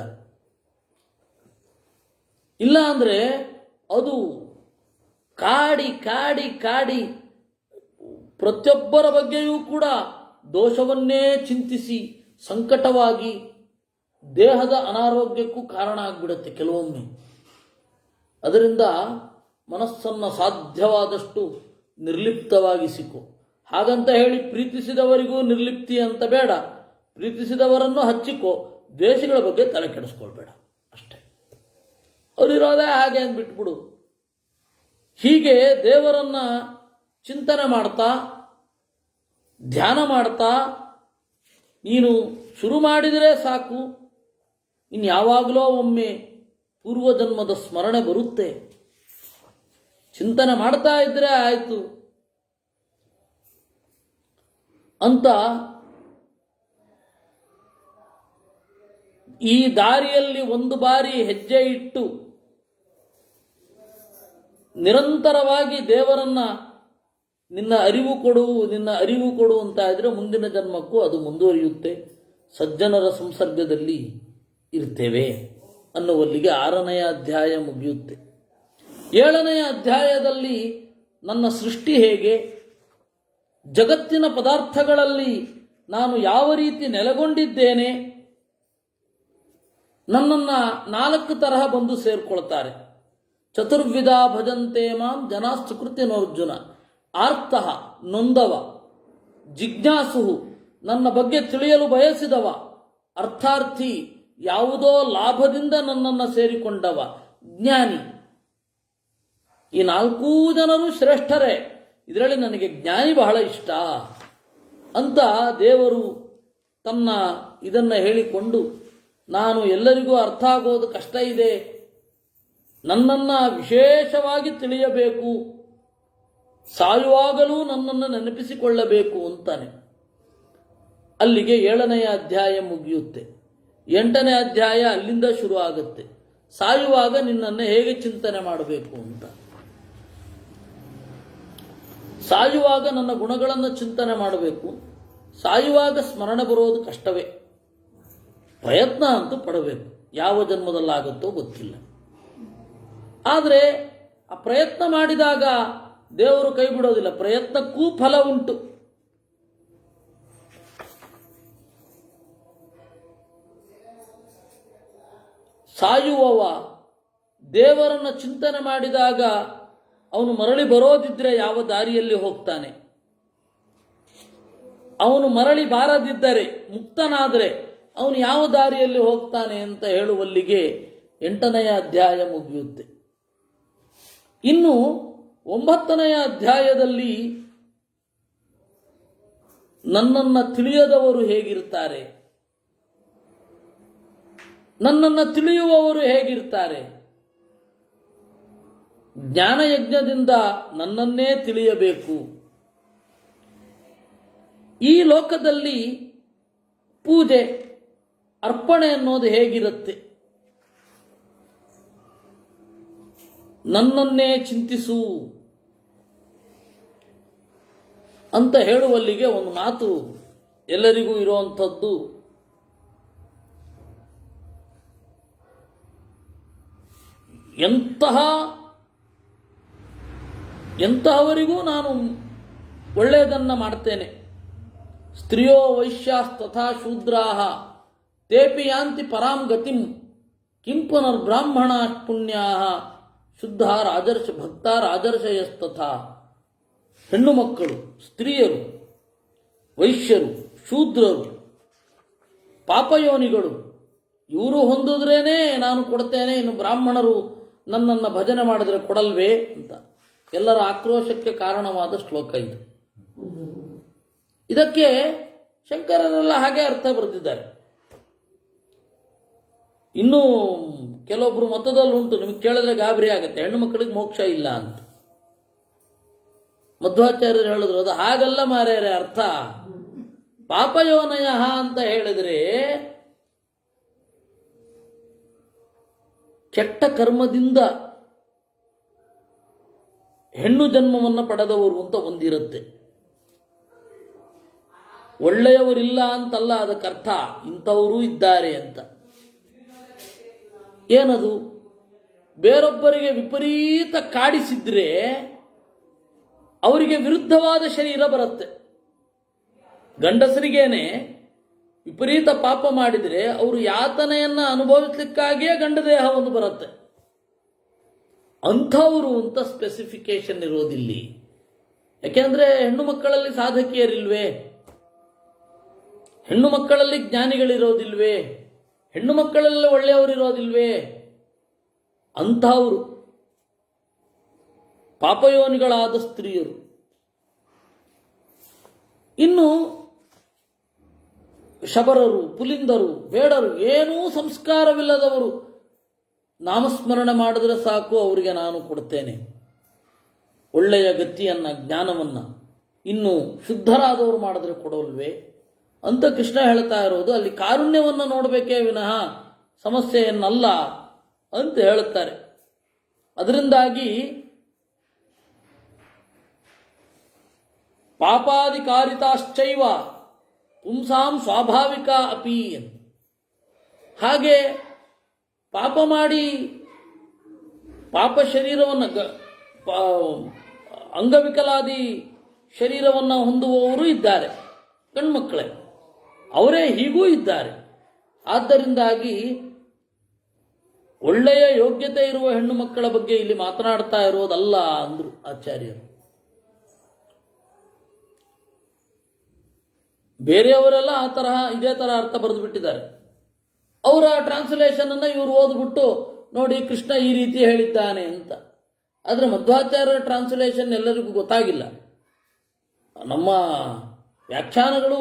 ಇಲ್ಲ ಅಂದರೆ ಅದು ಕಾಡಿ ಕಾಡಿ ಕಾಡಿ ಪ್ರತಿಯೊಬ್ಬರ ಬಗ್ಗೆಯೂ ಕೂಡ ದೋಷವನ್ನೇ ಚಿಂತಿಸಿ ಸಂಕಟವಾಗಿ ದೇಹದ ಅನಾರೋಗ್ಯಕ್ಕೂ ಕಾರಣ ಆಗಿಬಿಡುತ್ತೆ ಕೆಲವೊಮ್ಮೆ. ಅದರಿಂದ ಮನಸ್ಸನ್ನು ಸಾಧ್ಯವಾದಷ್ಟು ನಿರ್ಲಿಪ್ತವಾಗಿಸಿಕೊ. ಹಾಗಂತ ಹೇಳಿ ಪ್ರೀತಿಸಿದವರಿಗೂ ನಿರ್ಲಿಪ್ತಿ ಅಂತ ಬೇಡ. ಪ್ರೀತಿಸಿದವರನ್ನು ಹಚ್ಚಿಕೊ, ದ್ವೇಷಗಳ ಬಗ್ಗೆ ತಲೆ ಕೆಡಿಸ್ಕೊಳ್ಬೇಡ ಅಷ್ಟೇ. ಅವರಿರೋದೇ ಹಾಗೆ ಅಂದ್ಬಿಟ್ಬಿಡು. ಹೀಗೆ ದೇವರನ್ನ ಚಿಂತನೆ ಮಾಡ್ತಾ, ಧ್ಯಾನ ಮಾಡ್ತಾ ನೀನು ಶುರು ಮಾಡಿದರೆ ಸಾಕು, ಇನ್ಯಾವಾಗಲೋ ಒಮ್ಮೆ ಪೂರ್ವಜನ್ಮದ ಸ್ಮರಣೆ ಬರುತ್ತೆ. ಚಿಂತನೆ ಮಾಡ್ತಾ ಇದ್ರೆ ಆಯಿತು ಅಂತ ಈ ದಾರಿಯಲ್ಲಿ ಒಂದು ಬಾರಿ ಹೆಜ್ಜೆ ಇಟ್ಟು ನಿರಂತರವಾಗಿ ದೇವರನ್ನ ನಿನ್ನ ಅರಿವು ಕೊಡು ಅಂತ ಇದ್ರೆ ಮುಂದಿನ ಜನ್ಮಕ್ಕೂ ಅದು ಮುಂದುವರಿಯುತ್ತೆ. ಸಜ್ಜನರ ಸಂಸರ್ಗದಲ್ಲಿ ಇರ್ತೇವೆ ಅನ್ನುವಲ್ಲಿಗೆ 6ನೆಯ ಅಧ್ಯಾಯ ಮುಗಿಯುತ್ತೆ. 7ನೆಯ ಅಧ್ಯಾಯದಲ್ಲಿ ನನ್ನ ಸೃಷ್ಟಿ ಹೇಗೆ, ಜಗತ್ತಿನ ಪದಾರ್ಥಗಳಲ್ಲಿ ನಾನು ಯಾವ ರೀತಿ ನೆಲೆಗೊಂಡಿದ್ದೇನೆ, ನನ್ನನ್ನು 4 ತರಹ ಬಂದು ಸೇರ್ಕೊಳ್ತಾರೆ. ಚತುರ್ವಿಧ ಭಜಂತೆ ಮಾಂ ಜನಾ ಸುಕೃತಿನೋರ್ಜುನ. ಆರ್ತಃ, ನೊಂದವ. ಜಿಜ್ಞಾಸು, ನನ್ನ ಬಗ್ಗೆ ತಿಳಿಯಲು ಬಯಸಿದವ. ಅರ್ಥಾರ್ಥಿ, ಯಾವುದೋ ಲಾಭದಿಂದ ನನ್ನನ್ನು ಸೇರಿಕೊಂಡವ. ಜ್ಞಾನಿ. ಈ 4 ಜನರು ಶ್ರೇಷ್ಠರೇ, ಇದರಲ್ಲಿ ನನಗೆ ಜ್ಞಾನಿ ಬಹಳ ಇಷ್ಟ ಅಂತ ದೇವರು ತನ್ನ ಇದನ್ನು ಹೇಳಿಕೊಂಡು, ನಾನು ಎಲ್ಲರಿಗೂ ಅರ್ಥ ಆಗೋದು ಕಷ್ಟ ಇದೆ, ನನ್ನನ್ನು ವಿಶೇಷವಾಗಿ ತಿಳಿಯಬೇಕು, ಸಾಯುವಾಗಲೂ ನನ್ನನ್ನು ನೆನಪಿಸಿಕೊಳ್ಳಬೇಕು ಅಂತಾನೆ. ಅಲ್ಲಿಗೆ 7ನೆಯ ಅಧ್ಯಾಯ ಮುಗಿಯುತ್ತೆ. 8ನೇ ಅಧ್ಯಾಯ ಅಲ್ಲಿಂದ ಶುರು ಆಗುತ್ತೆ. ಸಾಯುವಾಗ ನಿನ್ನನ್ನು ಹೇಗೆ ಚಿಂತನೆ ಮಾಡಬೇಕು ಅಂತ. ಸಾಯುವಾಗ ನನ್ನ ಗುಣಗಳನ್ನು ಚಿಂತನೆ ಮಾಡಬೇಕು. ಸಾಯುವಾಗ ಸ್ಮರಣೆ ಬರೋದು ಕಷ್ಟವೇ, ಪ್ರಯತ್ನ ಅಂತೂ ಪಡಬೇಕು. ಯಾವ ಜನ್ಮದಲ್ಲಾಗುತ್ತೋ ಗೊತ್ತಿಲ್ಲ. ಆದರೆ ಆ ಪ್ರಯತ್ನ ಮಾಡಿದಾಗ ದೇವರು ಕೈ ಬಿಡೋದಿಲ್ಲ. ಪ್ರಯತ್ನಕ್ಕೂ ಫಲ ಉಂಟು. ಸಾಯುವವ ದೇವರನ್ನು ಚಿಂತನೆ ಮಾಡಿದಾಗ ಅವನು ಮರಳಿ ಬರೋದಿದ್ರೆ ಯಾವ ದಾರಿಯಲ್ಲಿ ಹೋಗ್ತಾನೆ, ಅವನು ಮರಳಿ ಬಾರದಿದ್ದರೆ ಮುಕ್ತನಾದರೆ ಅವನು ಯಾವ ದಾರಿಯಲ್ಲಿ ಹೋಗ್ತಾನೆ ಅಂತ ಹೇಳುವಲ್ಲಿಗೆ 8ನೆಯ ಅಧ್ಯಾಯ ಮುಗಿಯುತ್ತೆ. ಇನ್ನು 9ನೆಯ ಅಧ್ಯಾಯದಲ್ಲಿ ನನ್ನನ್ನು ತಿಳಿಯದವರು ಹೇಗಿರ್ತಾರೆ, ನನ್ನನ್ನು ತಿಳಿಯುವವರು ಹೇಗಿರ್ತಾರೆ, ಜ್ಞಾನಯಜ್ಞದಿಂದ ನನ್ನನ್ನೇ ತಿಳಿಯಬೇಕು. ಈ ಲೋಕದಲ್ಲಿ ಪೂಜೆ ಅರ್ಪಣೆ ಅನ್ನೋದು ಹೇಗಿರುತ್ತೆ, ನನ್ನನ್ನೇ ಚಿಂತಿಸು ಅಂತ ಹೇಳುವಲ್ಲಿಗೆ ಒಂದು ಮಾತು ಎಲ್ಲರಿಗೂ ಇರುವಂಥದ್ದು. ಎಂತಹವರಿಗೂ ನಾನು ಒಳ್ಳೆಯದನ್ನು ಮಾಡ್ತೇನೆ. ಸ್ತ್ರೀಯೋ ವೈಶ್ಯಾಸ್ತಥಾ ಶೂದ್ರಾಹ ತೇಪಿ ಯಾಂತಿ ಪರಾಂ ಗತಿಂ ಕಿಂ ಪುನರ್ಬ್ರಾಹ್ಮಣ ಪುಣ್ಯಾಹ ಶುದ್ಧ ರಾಜರ್ಷ ಭಕ್ತ ರಾಜರ್ಷಯಸ್ತಥಾ. ಹೆಣ್ಣು ಮಕ್ಕಳು, ಸ್ತ್ರೀಯರು, ವೈಶ್ಯರು, ಶೂದ್ರರು, ಪಾಪಯೋನಿಗಳು ಇವರು ಹೊಂದಿದ್ರೇನೆ ನಾನು ಕೊಡ್ತೇನೆ, ಇನ್ನು ಬ್ರಾಹ್ಮಣರು ನನ್ನನ್ನು ಭಜನೆ ಮಾಡಿದರೆ ಕೊಡಲ್ವೇ ಅಂತ ಎಲ್ಲರ ಆಕ್ರೋಶಕ್ಕೆ ಕಾರಣವಾದ ಶ್ಲೋಕ ಇದು. ಇದಕ್ಕೆ ಶಂಕರರೆಲ್ಲ ಹಾಗೆ ಅರ್ಥ ಬರೆದಿದ್ದಾರೆ. ಇನ್ನು ಕೆಲವೊಬ್ರು ಮತದಲ್ಲಿ ಉಂಟು, ನಿಮಗೆ ಕೇಳಿದ್ರೆ ಗಾಬರಿ ಆಗುತ್ತೆ, ಹೆಣ್ಣು ಮಕ್ಕಳಿಗೆ ಮೋಕ್ಷ ಇಲ್ಲ ಅಂತ. ಮಧ್ವಾಚಾರ್ಯರು ಹೇಳಿದ್ರು ಅದು ಹಾಗಲ್ಲ ಮಾರ್ಯಾರೆ ಅರ್ಥ. ಪಾಪಯೋನಯ ಅಂತ ಹೇಳಿದ್ರೆ ಕೆಟ್ಟ ಕರ್ಮದಿಂದ ಹೆಣ್ಣು ಜನ್ಮವನ್ನು ಪಡೆದವರು ಅಂತ ಒಂದಿರುತ್ತೆ. ಒಳ್ಳೆಯವರಿಲ್ಲ ಅಂತಲ್ಲ ಅದಕ್ಕರ್ಥ, ಇಂಥವರೂ ಇದ್ದಾರೆ ಅಂತ. ಏನದು? ಬೇರೊಬ್ಬರಿಗೆ ವಿಪರೀತ ಕಾಡಿಸಿದ್ರೆ ಅವರಿಗೆ ವಿರುದ್ಧವಾದ ಶರೀರ ಬರುತ್ತೆ. ಗಂಡಸರಿಗೇನೆ ವಿಪರೀತ ಪಾಪ ಮಾಡಿದರೆ ಅವರು ಯಾತನೆಯನ್ನು ಅನುಭವಿಸಲಿಕ್ಕಾಗಿಯೇ ಗಂಡ ದೇಹ ಒಂದು ಬರುತ್ತೆ. ಅಂಥವರು ಅಂತ ಸ್ಪೆಸಿಫಿಕೇಶನ್ ಇರೋದಿಲ್ಲಿ. ಯಾಕೆಂದ್ರೆ ಹೆಣ್ಣು ಮಕ್ಕಳಲ್ಲಿ ಸಾಧಕಿಯರಿಲ್ವೇ, ಹೆಣ್ಣು ಮಕ್ಕಳಲ್ಲಿ ಜ್ಞಾನಿಗಳಿರೋದಿಲ್ವೇ, ಹೆಣ್ಣು ಮಕ್ಕಳಲ್ಲಿ ಒಳ್ಳೆಯವರಿರೋದಿಲ್ವೇ? ಅಂಥವರು ಪಾಪಯೋನಿಗಳಾದ ಸ್ತ್ರೀಯರು. ಇನ್ನು ಶಬರರು, ಪುಲಿಂದರು, ಬೇಡರು, ಏನೂ ಸಂಸ್ಕಾರವಿಲ್ಲದವರು ನಾಮಸ್ಮರಣೆ ಮಾಡಿದ್ರೆ ಸಾಕು ಅವರಿಗೆ ನಾನು ಕೊಡ್ತೇನೆ ಒಳ್ಳೆಯ ಗತಿಯನ್ನ, ಜ್ಞಾನವನ್ನ. ಇನ್ನು ಶುದ್ಧರಾದವರು ಮಾಡಿದ್ರೆ ಕೊಡೋಲ್ವೇ ಅಂತ ಕೃಷ್ಣ ಹೇಳ್ತಾ ಇರೋದು. ಅಲ್ಲಿ ಕಾರುಣ್ಯವನ್ನು ನೋಡಬೇಕೇ ವಿನಃ ಸಮಸ್ಯೆಯನ್ನಲ್ಲ ಅಂತ ಹೇಳುತ್ತಾರೆ. ಅದರಿಂದಾಗಿ ಪಾಪಾಧಿಕಾರಿತಾಶ್ಚೈವ ಪುಂಸಾಂ ಸ್ವಾಭಾವಿಕ ಅಪಿ. ಹಾಗೆ ಪಾಪ ಮಾಡಿ ಪಾಪ ಶರೀರವನ್ನು, ಅಂಗವಿಕಲಾದಿ ಶರೀರವನ್ನು ಹೊಂದುವವರು ಇದ್ದಾರೆ, ಗಂಡ್ಮಕ್ಕಳೇ, ಅವರೇ ಹೀಗೂ ಇದ್ದಾರೆ. ಆದ್ದರಿಂದಾಗಿ ಒಳ್ಳೆಯ ಯೋಗ್ಯತೆ ಇರುವ ಹೆಣ್ಣು ಮಕ್ಕಳ ಬಗ್ಗೆ ಇಲ್ಲಿ ಮಾತನಾಡ್ತಾ ಇರೋದಲ್ಲ ಅಂದ್ರು ಆಚಾರ್ಯರು. ಬೇರೆಯವರೆಲ್ಲ ಆ ತರಹ ಇದೇ ತರ ಅರ್ಥ ಬರೆದು ಬಿಟ್ಟಿದ್ದಾರೆ. ಅವರ ಟ್ರಾನ್ಸ್ಲೇಷನ್ ಅನ್ನ ಇವರು ಓದ್ಬಿಟ್ಟು ನೋಡಿ ಕೃಷ್ಣ ಈ ರೀತಿ ಹೇಳಿದ್ದಾನೆ ಅಂತ. ಆದರೆ ಮಧ್ವಾಚಾರ್ಯರ ಟ್ರಾನ್ಸ್ಲೇಷನ್ ಎಲ್ಲರಿಗೂ ಗೊತ್ತಾಗಿಲ್ಲ. ನಮ್ಮ ವ್ಯಾಖ್ಯಾನಗಳು,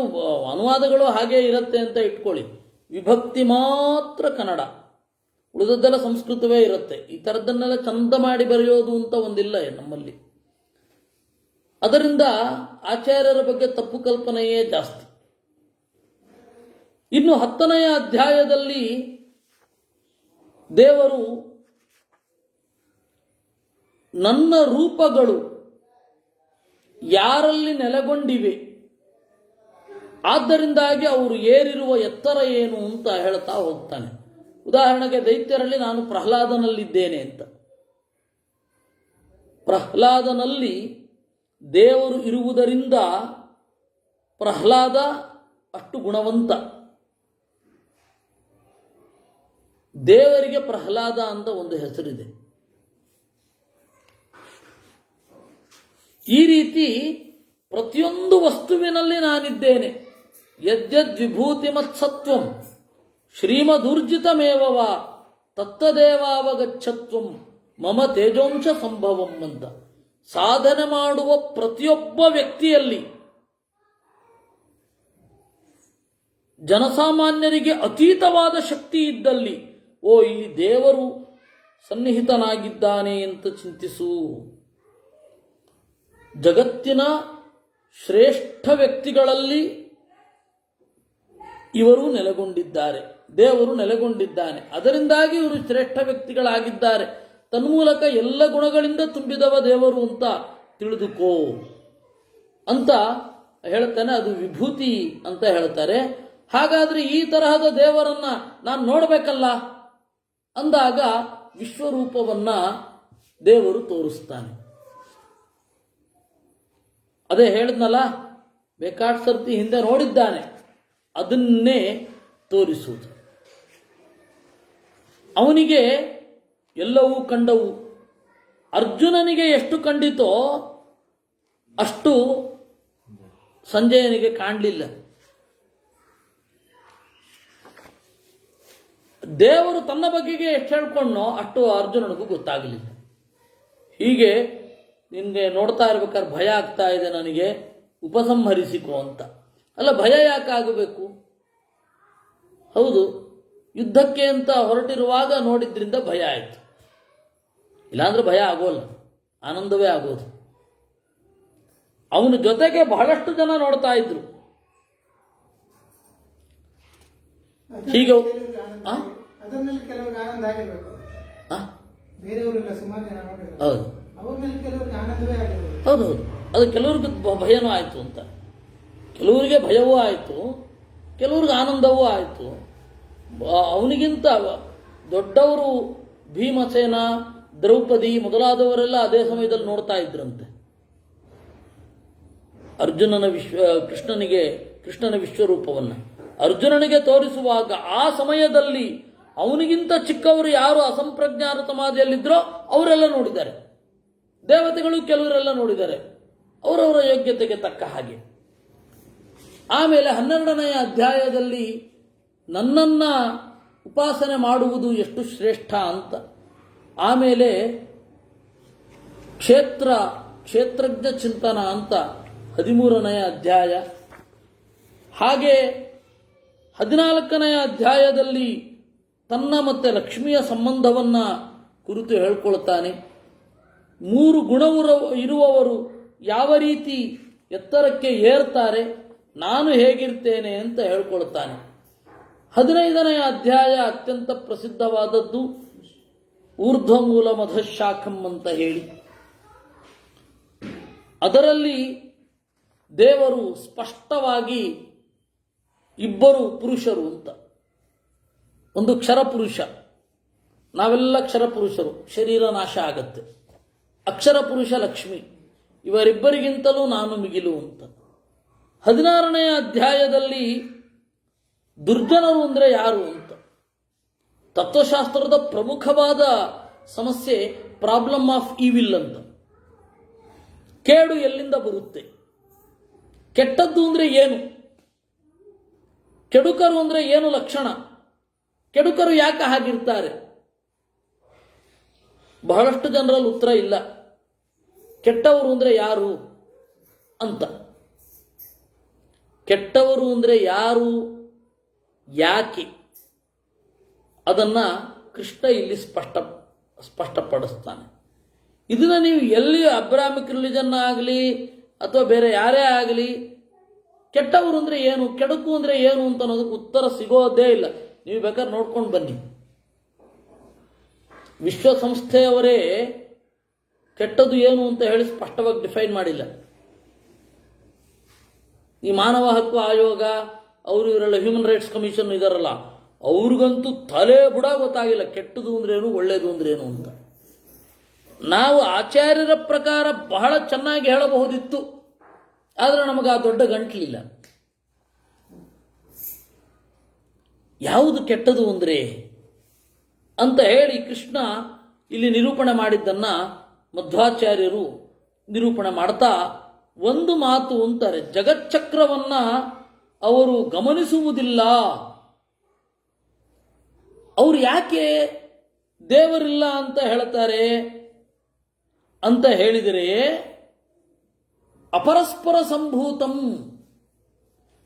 ಅನುವಾದಗಳು ಹಾಗೇ ಇರುತ್ತೆ ಅಂತ ಇಟ್ಕೊಳ್ಳಿ. ವಿಭಕ್ತಿ ಮಾತ್ರ ಕನ್ನಡ, ಉಳಿದದ್ದೆಲ್ಲ ಸಂಸ್ಕೃತವೇ ಇರುತ್ತೆ. ಈ ಥರದ್ದನ್ನೆಲ್ಲ ಚಂದ ಮಾಡಿ ಬರೆಯೋದು ಅಂತ ಒಂದಿಲ್ಲ ನಮ್ಮಲ್ಲಿ. ಅದರಿಂದ ಆಚಾರ್ಯರ ಬಗ್ಗೆ ತಪ್ಪು ಕಲ್ಪನೆಯೇ ಜಾಸ್ತಿ. ಇನ್ನು 10ನೆಯ ಅಧ್ಯಾಯದಲ್ಲಿ ದೇವರು ನನ್ನ ರೂಪಗಳು ಯಾರಲ್ಲಿ ನೆಲೆಗೊಂಡಿವೆ, ಆದ್ದರಿಂದಾಗಿ ಅವರು ಏರಿರುವ ಎತ್ತರ ಏನು ಅಂತ ಹೇಳ್ತಾ ಹೋಗ್ತಾನೆ. ಉದಾಹರಣೆಗೆ ದೈತ್ಯರಲ್ಲಿ ನಾನು ಪ್ರಹ್ಲಾದನಲ್ಲಿದ್ದೇನೆ ಅಂತ. ಪ್ರಹ್ಲಾದನಲ್ಲಿ ದೇವರು ಇರುವುದರಿಂದ ಪ್ರಹ್ಲಾದ ಅಷ್ಟು ಗುಣವಂತ. ದೇವರಿಗೆ ಪ್ರಹ್ಲಾದ ಅಂತ ಒಂದು ಹೆಸರಿದೆ. ಈ ರೀತಿ ಪ್ರತಿಯೊಂದು ವಸ್ತುವಿನಲ್ಲಿ ನಾನಿದ್ದೇನೆ. ಯದ್ಯದ್ ವಿಭೂತಿಮತ್ಸತ್ವಂ ಶ್ರೀಮದೂರ್ಜಿತಮೇವವ ತತ್ತದೇವಾವಗಚ್ಚತ್ವಂ ಮಮ ತೇಜೋಂಶ ಸಂಭವಂ ಅಂತ. ಸಾಧನೆ ಮಾಡುವ ಪ್ರತಿಯೊಬ್ಬ ವ್ಯಕ್ತಿಯಲ್ಲಿ ಜನಸಾಮಾನ್ಯರಿಗೆ ಅತೀತವಾದ ಶಕ್ತಿ ಇದ್ದಲ್ಲಿ ಇಲ್ಲಿ ದೇವರು ಸನ್ನಿಹಿತನಾಗಿದ್ದಾನೆ ಅಂತ ಚಿಂತಿಸು. ಜಗತ್ತಿನ ಶ್ರೇಷ್ಠ ವ್ಯಕ್ತಿಗಳಲ್ಲಿ ಇವರು ನೆಲೆಗೊಂಡಿದ್ದಾರೆ, ದೇವರು ನೆಲೆಗೊಂಡಿದ್ದಾನೆ. ಅದರಿಂದಾಗಿ ಇವರು ಶ್ರೇಷ್ಠ ವ್ಯಕ್ತಿಗಳಾಗಿದ್ದಾರೆ. ತನ್ಮೂಲಕ ಎಲ್ಲ ಗುಣಗಳಿಂದ ತುಂಬಿದವ ದೇವರು ಅಂತ ತಿಳಿದುಕೋ ಅಂತ ಹೇಳ್ತಾನೆ. ಅದು ವಿಭೂತಿ ಅಂತ ಹೇಳ್ತಾರೆ. ಹಾಗಾದ್ರೆ ಈ ತರಹದ ದೇವರನ್ನ ನಾನು ನೋಡಬೇಕಲ್ಲ ಅಂದಾಗ ವಿಶ್ವರೂಪವನ್ನ ದೇವರು ತೋರಿಸ್ತಾನೆ. ಅದೇ ಹೇಳಿದ್ನಲ್ಲ, ಬೇಕಾದ ಸರ್ತಿ ಹಿಂದೆ ನೋಡಿದ್ದಾನೆ, ಅದನ್ನೇ ತೋರಿಸುವುದು. ಅವನಿಗೆ ಎಲ್ಲವೂ ಕಂಡವು. ಅರ್ಜುನನಿಗೆ ಎಷ್ಟು ಕಂಡಿತೋ ಅಷ್ಟು ಸಂಜಯನಿಗೆ ಕಾಣಲಿಲ್ಲ. ದೇವರು ತನ್ನ ಬಗೆಗೆ ಎಷ್ಟು ಹೇಳ್ಕೊಂಡೋ ಅಷ್ಟು ಅರ್ಜುನನಿಗೂ ಗೊತ್ತಾಗಲಿಲ್ಲ. ಹೀಗೆ ನಿನಗೆ ನೋಡ್ತಾ ಇರ್ಬೇಕಾದ್ರೆ ಭಯ ಆಗ್ತಾ ಇದೆ, ನನಗೆ ಉಪಸಂಹರಿಸಿಕೋ ಅಂತ. ಅಲ್ಲ, ಭಯ ಯಾಕೆ ಆಗಬೇಕು? ಹೌದು, ಯುದ್ಧಕ್ಕೆ ಅಂತ ಹೊರಟಿರುವಾಗ ನೋಡಿದ್ರಿಂದ ಭಯ ಆಯಿತು. ಇಲ್ಲಾಂದ್ರೆ ಭಯ ಆಗೋಲ್ಲ, ಆನಂದವೇ ಆಗೋದು. ಅವನ ಜೊತೆಗೆ ಬಹಳಷ್ಟು ಜನ ನೋಡ್ತಾ ಇದ್ರು. ಹೀಗೆ ಅದರಲ್ಲಿ ಕೆಲವರಿಗೆ ಆನಂದ ಆಗಿರ್ಬೇಕು. ಬೇರೆಯವರೆಲ್ಲ ಸುಮಾರು ಜನ ನೋಡಿದ್ರು, ಹೌದು ಅವ್ರ ಮೇಲೆ ಕೆಲವರಿಗೆ ಆನಂದವೇ ಆಗಿರ್ಬೇಕು. ಹೌದೌದು, ಅದು ಕೆಲವ್ರಿಗೆ ಭಯನೂ ಆಯಿತು ಅಂತ. ಕೆಲವರಿಗೆ ಭಯವೂ ಆಯಿತು, ಕೆಲವ್ರಿಗೆ ಆನಂದವೂ ಆಯಿತು. ಅವನಿಗಿಂತ ದೊಡ್ಡವರು ಭೀಮಸೇನ, ದ್ರೌಪದಿ ಮೊದಲಾದವರೆಲ್ಲ ಅದೇ ಸಮಯದಲ್ಲಿ ನೋಡ್ತಾ ಇದ್ರಂತೆ ಕೃಷ್ಣನ ವಿಶ್ವರೂಪವನ್ನು. ಅರ್ಜುನನಿಗೆ ತೋರಿಸುವಾಗ ಆ ಸಮಯದಲ್ಲಿ ಅವನಿಗಿಂತ ಚಿಕ್ಕವರು ಯಾರು ಅಸಂಪ್ರಜ್ಞಾನ ಸಮಾಧಿಯಲ್ಲಿದ್ದರೋ ಅವರೆಲ್ಲ ನೋಡಿದ್ದಾರೆ. ದೇವತೆಗಳು ಕೆಲವರೆಲ್ಲ ನೋಡಿದ್ದಾರೆ, ಅವರವರ ಯೋಗ್ಯತೆಗೆ ತಕ್ಕ ಹಾಗೆ. ಆಮೇಲೆ 12ನೇ ಅಧ್ಯಾಯದಲ್ಲಿ ನನ್ನನ್ನ ಉಪಾಸನೆ ಮಾಡುವುದು ಎಷ್ಟು ಶ್ರೇಷ್ಠ ಅಂತ. ಆಮೇಲೆ ಕ್ಷೇತ್ರಜ್ಞ ಚಿಂತನ ಅಂತ 13ನೇ ಅಧ್ಯಾಯ. ಹಾಗೆ 14ನೇ ಅಧ್ಯಾಯದಲ್ಲಿ ತನ್ನ ಮತ್ತೆ ಲಕ್ಷ್ಮಿಯ ಸಂಬಂಧವನ್ನ ಕುರಿತು ಹೇಳ್ಕೊಳ್ತಾನೆ. 3 ಇರುವವರು ಯಾವ ರೀತಿ ಎತ್ತರಕ್ಕೆ ಏರ್ತಾರೆ, ನಾನು ಹೇಗಿರ್ತೇನೆ ಅಂತ ಹೇಳ್ಕೊಳ್ತಾನೆ. 15ನೇ ಅಧ್ಯಾಯ ಅತ್ಯಂತ ಪ್ರಸಿದ್ಧವಾದದ್ದು, ಊರ್ಧ್ವಮೂಲ ಮಧುಶಾಖಂ ಅಂತ ಹೇಳಿ. ಅದರಲ್ಲಿ ದೇವರು ಸ್ಪಷ್ಟವಾಗಿ ಇಬ್ಬರು ಪುರುಷರು ಅಂತ. ಒಂದು ಕ್ಷರಪುರುಷ, ನಾವೆಲ್ಲ ಕ್ಷರಪುರುಷರು, ಶರೀರ ನಾಶ ಆಗತ್ತೆ. ಅಕ್ಷರ ಪುರುಷ ಲಕ್ಷ್ಮಿ, ಇವರಿಬ್ಬರಿಗಿಂತಲೂ ನಾನು ಮಿಗಿಲು ಅಂತ. 16ನೇ ಅಧ್ಯಾಯದಲ್ಲಿ ದುರ್ಜನರು ಅಂದರೆ ಯಾರು ಅಂತ. ತತ್ವಶಾಸ್ತ್ರದ ಪ್ರಮುಖವಾದ ಸಮಸ್ಯೆ ಪ್ರಾಬ್ಲಮ್ ಆಫ್ ಈವಿಲ್ ಅಂತ. ಕೇಡು ಎಲ್ಲಿಂದ ಬರುತ್ತೆ, ಕೆಟ್ಟದ್ದು ಅಂದರೆ ಏನು, ಕೆಡುಕರು ಅಂದರೆ ಏನು ಲಕ್ಷಣ, ಕೆಡುಕರು ಯಾಕೆ ಹಾಗಿರ್ತಾರೆ? ಬಹಳಷ್ಟು ಜನರಲ್ಲಿ ಉತ್ತರ ಇಲ್ಲ. ಕೆಟ್ಟವರು ಅಂದರೆ ಯಾರು ಅಂತ. ಕೆಟ್ಟವರು ಅಂದರೆ ಯಾರು, ಯಾಕೆ, ಅದನ್ನ ಕೃಷ್ಣ ಇಲ್ಲಿ ಸ್ಪಷ್ಟಪಡಿಸ್ತಾನೆ. ಇದನ್ನ ನೀವು ಎಲ್ಲಿ ಅಬ್ರಾಮಿಕ್ ರಿಲಿಜನ್ ಆಗಲಿ ಅಥವಾ ಬೇರೆ ಯಾರೇ ಆಗಲಿ, ಕೆಟ್ಟವರು ಅಂದರೆ ಏನು, ಕೆಡುಕು ಅಂದರೆ ಏನು ಅಂತ ಅನ್ನೋದಕ್ಕೆ ಉತ್ತರ ಸಿಗೋದೇ ಇಲ್ಲ. ನೀವು ಬೇಕಾದ್ರೆ ನೋಡ್ಕೊಂಡು ಬನ್ನಿ. ವಿಶ್ವಸಂಸ್ಥೆಯವರೇ ಕೆಟ್ಟದ್ದು ಏನು ಅಂತ ಹೇಳಿ ಸ್ಪಷ್ಟವಾಗಿ ಡಿಫೈನ್ ಮಾಡಿಲ್ಲ. ಈ ಮಾನವ ಹಕ್ಕು ಆಯೋಗ ಅವರು ಇವರೆಲ್ಲ ಹ್ಯೂಮನ್ ರೈಟ್ಸ್ ಕಮಿಷನ್ ಇದಾರಲ್ಲ, ಅವ್ರಿಗಂತೂ ತಲೆ ಬುಡ ಗೊತ್ತಾಗಿಲ್ಲ ಕೆಟ್ಟದು ಅಂದ್ರೇನು ಒಳ್ಳೇದು ಅಂದ್ರೇನು ಅಂತ. ನಾವು ಆಚಾರ್ಯರ ಪ್ರಕಾರ ಬಹಳ ಚೆನ್ನಾಗಿ ಹೇಳಬಹುದಿತ್ತು, ಆದರೆ ನಮಗೆ ಆ ದೊಡ್ಡ ಗಂಟ್ಲಿಲ್ಲ. ಯಾವುದು ಕೆಟ್ಟದು ಅಂದರೆ ಅಂತ ಹೇಳಿ ಕೃಷ್ಣ ಇಲ್ಲಿ ನಿರೂಪಣೆ ಮಾಡಿದ್ದನ್ನ ಮಧ್ವಾಚಾರ್ಯರು ನಿರೂಪಣೆ ಮಾಡ್ತಾ ಒಂದು ಮಾತು ಅಂತಾರೆ, ಜಗಚ್ಚಕ್ರವನ್ನ ಅವರು ಗಮನಿಸುವುದಿಲ್ಲ. ಅವರು ಯಾಕೆ ದೇವರಿಲ್ಲ ಅಂತ ಹೇಳ್ತಾರೆ ಅಂತ ಹೇಳಿದರೆ, ಅಪರಸ್ಪರ ಸಂಭೂತಂ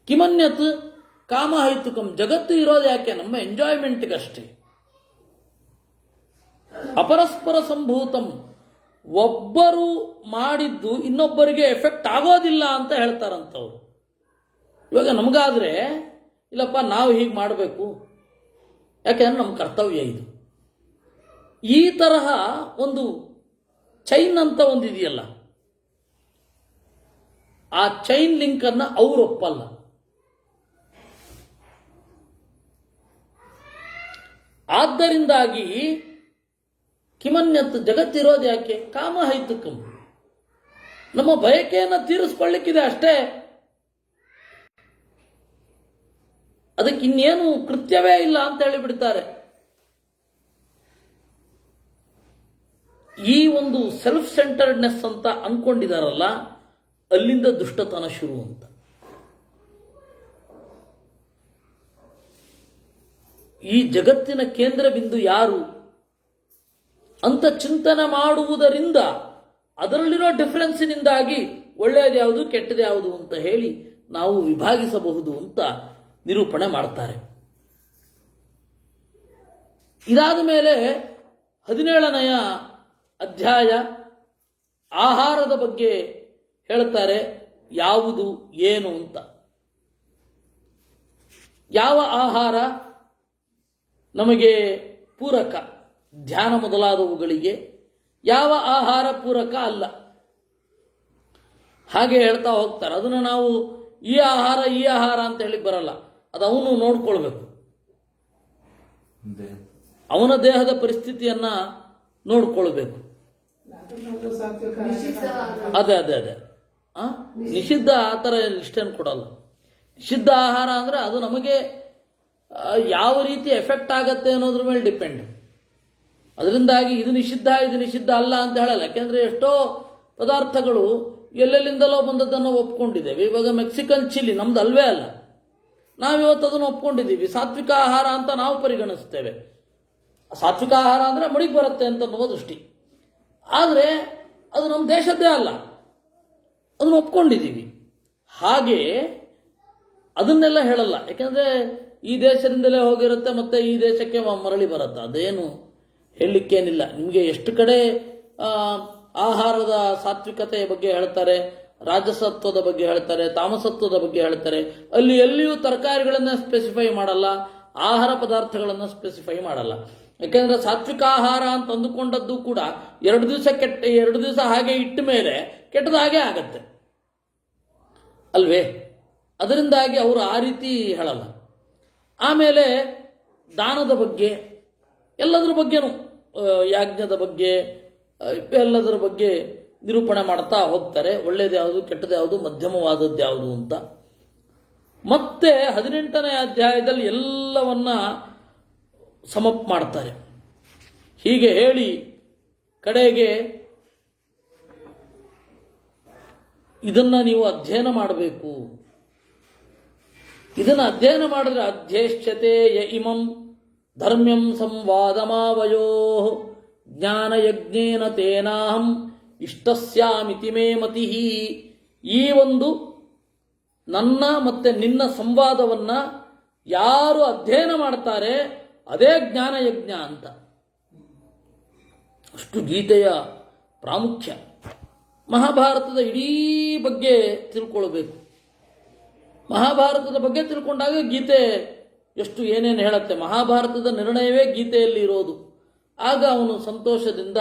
ಕಿಮನ್ಯತ್ ಕಾಮಹೈತುಕಂ. ಜಗತ್ತು ಇರೋದು ಯಾಕೆ? ನಮ್ಮ ಎಂಜಾಯ್ಮೆಂಟ್ಗಷ್ಟೇ. ಅಪರಸ್ಪರ ಸಂಭೂತಂ, ಒಬ್ಬರು ಮಾಡಿದ್ದು ಇನ್ನೊಬ್ಬರಿಗೆ ಎಫೆಕ್ಟ್ ಆಗೋದಿಲ್ಲ ಅಂತ ಹೇಳ್ತಾರಂತವ್ರು. ಇವಾಗ ನಮಗಾದ್ರೆ ಇಲ್ಲಪ್ಪ ನಾವು ಹೀಗೆ ಮಾಡಬೇಕು, ಯಾಕೆಂದ್ರೆ ನಮ್ಮ ಕರ್ತವ್ಯ ಇದು. ಈ ತರಹ ಒಂದು ಚೈನ್ ಅಂತ ಒಂದು ಇದೆಯಲ್ಲ, ಆ ಚೈನ್ ಲಿಂಕ್ ಅನ್ನ ಅವರು ಒಪ್ಪಲ್ಲ. ಆದ್ದರಿಂದಾಗಿ ಕಿಮನ್ಯತ್, ಜಗತ್ತಿರೋದು ಯಾಕೆ? ಕಾಮಹೈತುಕಂ, ನಮ್ಮ ಬಯಕೆಯನ್ನು ತೀರಿಸ್ಕೊಳ್ಳಿಕ್ಕಿದೆ ಅಷ್ಟೇ. ಅದಕ್ಕೆ ಇನ್ನೇನು ಕೃತ್ಯವೇ ಇಲ್ಲ ಅಂತ ಹೇಳಿಬಿಡ್ತಾರೆ. ಈ ಒಂದು ಸೆಲ್ಫ್ ಸೆಂಟರ್ಡ್ನೆಸ್ ಅಂತ ಅನ್ಕೊಂಡಿದಾರಲ್ಲ, ಅಲ್ಲಿಂದ ದುಷ್ಟತನ ಶುರು ಅಂತ. ಈ ಜಗತ್ತಿನ ಕೇಂದ್ರ ಬಿಂದು ಯಾರು ಅಂತ ಚಿಂತನೆ ಮಾಡುವುದರಿಂದ ಅದರಲ್ಲಿರೋ ಡಿಫರೆನ್ಸಿನಿಂದಾಗಿ ಒಳ್ಳೆಯದು ಯಾವುದು ಕೆಟ್ಟದ್ದು ಯಾವುದು ಅಂತ ಹೇಳಿ ನಾವು ವಿಭಾಗಿಸಬಹುದು ಅಂತ ನಿರೂಪಣೆ ಮಾಡ್ತಾರೆ. ಇದಾದ ಮೇಲೆ 17ನೆಯ ಅಧ್ಯಾಯ ಆಹಾರದ ಬಗ್ಗೆ ಹೇಳ್ತಾರೆ, ಯಾವುದು ಏನು ಅಂತ. ಯಾವ ಆಹಾರ ನಮಗೆ ಪೂರಕ, ಧ್ಯಾನ ಮೊದಲಾದವುಗಳಿಗೆ, ಯಾವ ಆಹಾರ ಪೂರಕ ಅಲ್ಲ, ಹಾಗೆ ಹೇಳ್ತಾ ಹೋಗ್ತಾರೆ. ಅದನ್ನು ನಾವು ಈ ಆಹಾರ ಅಂತ ಹೇಳಿ ಬರಲ್ಲ, ಅದು ಅವನು ನೋಡ್ಕೊಳ್ಬೇಕು. ಅವನ ದೇಹದ ಪರಿಸ್ಥಿತಿಯನ್ನ ನೋಡ್ಕೊಳ್ಬೇಕು. ಅದೇ ಅದೇ ಅದೇ ನಿಷಿದ್ಧ ಆ ಥರ ಇಷ್ಟೇನು ಕೊಡಲ್ಲ. ನಿಷಿದ್ಧ ಆಹಾರ ಅಂದರೆ ಅದು ನಮಗೆ ಯಾವ ರೀತಿ ಎಫೆಕ್ಟ್ ಆಗತ್ತೆ ಅನ್ನೋದ್ರ ಮೇಲೆ ಡಿಪೆಂಡ್. ಅದರಿಂದಾಗಿ ಇದು ನಿಷಿದ್ಧ ಅಲ್ಲ ಅಂತ ಹೇಳಲ್ಲ. ಯಾಕೆಂದರೆ ಎಷ್ಟೋ ಪದಾರ್ಥಗಳು ಎಲ್ಲೆಲ್ಲಿಂದಲೋ ಬಂದದ್ದನ್ನು ಒಪ್ಕೊಂಡಿದ್ದೇವೆ. ಇವಾಗ ಮೆಕ್ಸಿಕನ್ ಚಿಲ್ಲಿ ನಮ್ದು ಅಲ್ವೇ ಅಲ್ಲ, ನಾವಿವತ್ತು ಅದನ್ನು ಒಪ್ಕೊಂಡಿದ್ದೀವಿ. ಸಾತ್ವಿಕ ಆಹಾರ ಅಂತ ನಾವು ಪರಿಗಣಿಸ್ತೇವೆ. ಸಾತ್ವಿಕ ಆಹಾರ ಅಂದರೆ ಮಡಿಗೆ ಬರುತ್ತೆ ಅಂತ ಅನ್ನುವ ದೃಷ್ಟಿ. ಆದರೆ ಅದು ನಮ್ಮ ದೇಶದ್ದೇ ಅಲ್ಲ, ಅದನ್ನು ಒಪ್ಕೊಂಡಿದ್ದೀವಿ. ಹಾಗೆ ಅದನ್ನೆಲ್ಲ ಹೇಳಲ್ಲ. ಯಾಕೆಂದರೆ ಈ ದೇಶದಿಂದಲೇ ಹೋಗಿರುತ್ತೆ ಮತ್ತೆ ಈ ದೇಶಕ್ಕೆ ಮರಳಿ ಬರುತ್ತೆ. ಅದೇನು ಹೇಳಲಿಕ್ಕೇನಿಲ್ಲ. ನಿಮಗೆ ಎಷ್ಟು ಕಡೆ ಆಹಾರದ ಸಾತ್ವಿಕತೆಯ ಬಗ್ಗೆ ಹೇಳ್ತಾರೆ, ರಾಜಸತ್ವದ ಬಗ್ಗೆ ಹೇಳ್ತಾರೆ, ತಾಮಸತ್ವದ ಬಗ್ಗೆ ಹೇಳ್ತಾರೆ. ಅಲ್ಲಿ ಎಲ್ಲಿಯೂ ತರಕಾರಿಗಳನ್ನು ಸ್ಪೆಸಿಫೈ ಮಾಡಲ್ಲ, ಆಹಾರ ಪದಾರ್ಥಗಳನ್ನು ಸ್ಪೆಸಿಫೈ ಮಾಡಲ್ಲ. ಯಾಕೆಂದರೆ ಸಾತ್ವಿಕ ಆಹಾರ ಅಂತ ಅಂದುಕೊಂಡದ್ದು ಕೂಡ 2 ದಿವಸ ಕೆಟ್ಟ, 2 ದಿವಸ ಹಾಗೆ ಇಟ್ಟ ಮೇಲೆ ಕೆಟ್ಟದ ಹಾಗೆ ಆಗತ್ತೆ ಅಲ್ವೇ? ಅದರಿಂದಾಗಿ ಅವರು ಆ ರೀತಿ ಹೇಳಲ್ಲ. ಆಮೇಲೆ ದಾನದ ಬಗ್ಗೆ, ಎಲ್ಲದರ ಬಗ್ಗೆನೂ, ಯಾಜ್ಞದ ಬಗ್ಗೆ, ಎಲ್ಲದರ ಬಗ್ಗೆ ನಿರೂಪಣೆ ಮಾಡ್ತಾ ಹೋಗ್ತಾರೆ. ಒಳ್ಳೆಯದು ಯಾವುದು, ಕೆಟ್ಟದ್ದು ಯಾವುದು, ಮಧ್ಯಮವಾದದ್ದು ಯಾವುದು ಅಂತ. ಮತ್ತೆ 18ನೇ ಅಧ್ಯಾಯದಲ್ಲಿ ಎಲ್ಲವನ್ನ ಸಮಪ್ ಮಾಡ್ತಾರೆ. ಹೀಗೆ ಹೇಳಿ ಕಡೆಗೆ ಇದನ್ನ ನೀವು ಅಧ್ಯಯನ ಮಾಡಬೇಕು. ಇದನ್ನು ಅಧ್ಯಯನ ಮಾಡಿದ್ರೆ ಅಧ್ಯೇಶ್ಯತೆ ಯ ಇಮಂ ಧರ್ಮ್ಯಂ ಸಂವಾದಮಾವಯೋ ಜ್ಞಾನಯಜ್ಞೇನ ತೇನಾಹಂ ಇಷ್ಟಸ್ಯಾಮಿತಿ ಮೇ ಮತಿ. ಈ ಒಂದು ನನ್ನ ಮತ್ತೆ ನಿನ್ನ ಸಂವಾದವನ್ನ ಯಾರು ಅಧ್ಯಯನ ಮಾಡ್ತಾರೆ ಅದೇ ಜ್ಞಾನಯಜ್ಞ ಅಂತ. ಅಷ್ಟು ಗೀತೆಯ ಪ್ರಾಮುಖ್ಯ. ಮಹಾಭಾರತದ ಇಡೀ ಬಗ್ಗೆ ತಿಳ್ಕೊಳ್ಬೇಕು. ಮಹಾಭಾರತದ ಬಗ್ಗೆ ತಿಳ್ಕೊಂಡಾಗ ಗೀತೆ ಎಷ್ಟು ಏನೇನು ಹೇಳುತ್ತೆ. ಮಹಾಭಾರತದ ನಿರ್ಣಯವೇ ಗೀತೆಯಲ್ಲಿ ಇರೋದು. ಆಗ ಅವನು ಸಂತೋಷದಿಂದ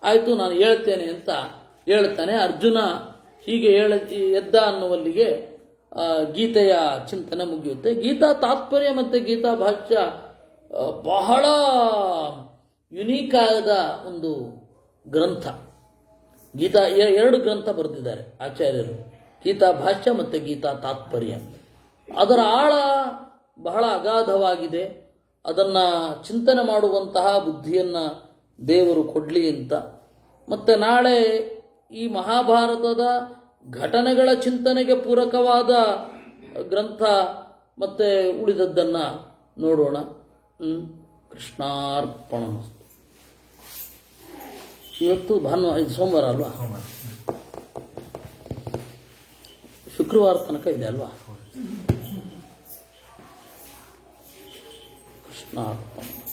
ಆಯಿತು ನಾನು ಹೇಳ್ತೇನೆ ಅಂತ ಹೇಳ್ತಾನೆ. ಅರ್ಜುನ ಹೀಗೆ ಎದ್ದ ಅನ್ನುವಲ್ಲಿಗೆ ಗೀತೆಯ ಚಿಂತನೆ ಮುಗಿಯುತ್ತೆ. ಗೀತಾ ತಾತ್ಪರ್ಯ ಮತ್ತು ಗೀತಾ ಭಾಷ್ಯ ಬಹಳ ಯುನೀಕ್ ಆದ ಒಂದು ಗ್ರಂಥ. ಗೀತಾ 2 ಗ್ರಂಥ ಬರೆದಿದ್ದಾರೆ ಆಚಾರ್ಯರು, ಗೀತಾ ಭಾಷ್ಯ ಮತ್ತು ಗೀತಾ ತಾತ್ಪರ್ಯ. ಅದರ ಆಳ ಬಹಳ ಅಗಾಧವಾಗಿದೆ. ಅದನ್ನು ಚಿಂತನೆ ಮಾಡುವಂತಹ ಬುದ್ಧಿಯನ್ನು ದೇವರು ಕೊಡಲಿ ಅಂತ. ಮತ್ತು ನಾಳೆ ಈ ಮಹಾಭಾರತದ ಘಟನೆಗಳ ಚಿಂತನೆಗೆ ಪೂರಕವಾದ ಗ್ರಂಥ ಮತ್ತೆ ಉಳಿದದ್ದನ್ನು ನೋಡೋಣ. ಕೃಷ್ಣಾರ್ಪಣ. ಇವತ್ತು ಇದು ಸೋಮವಾರ ಅಲ್ವಾ? ಶುಕ್ರವಾರ ತನಕ ಇದೆ ಅಲ್ವಾ? ಕೃಷ್ಣಾರ್ಪಣ.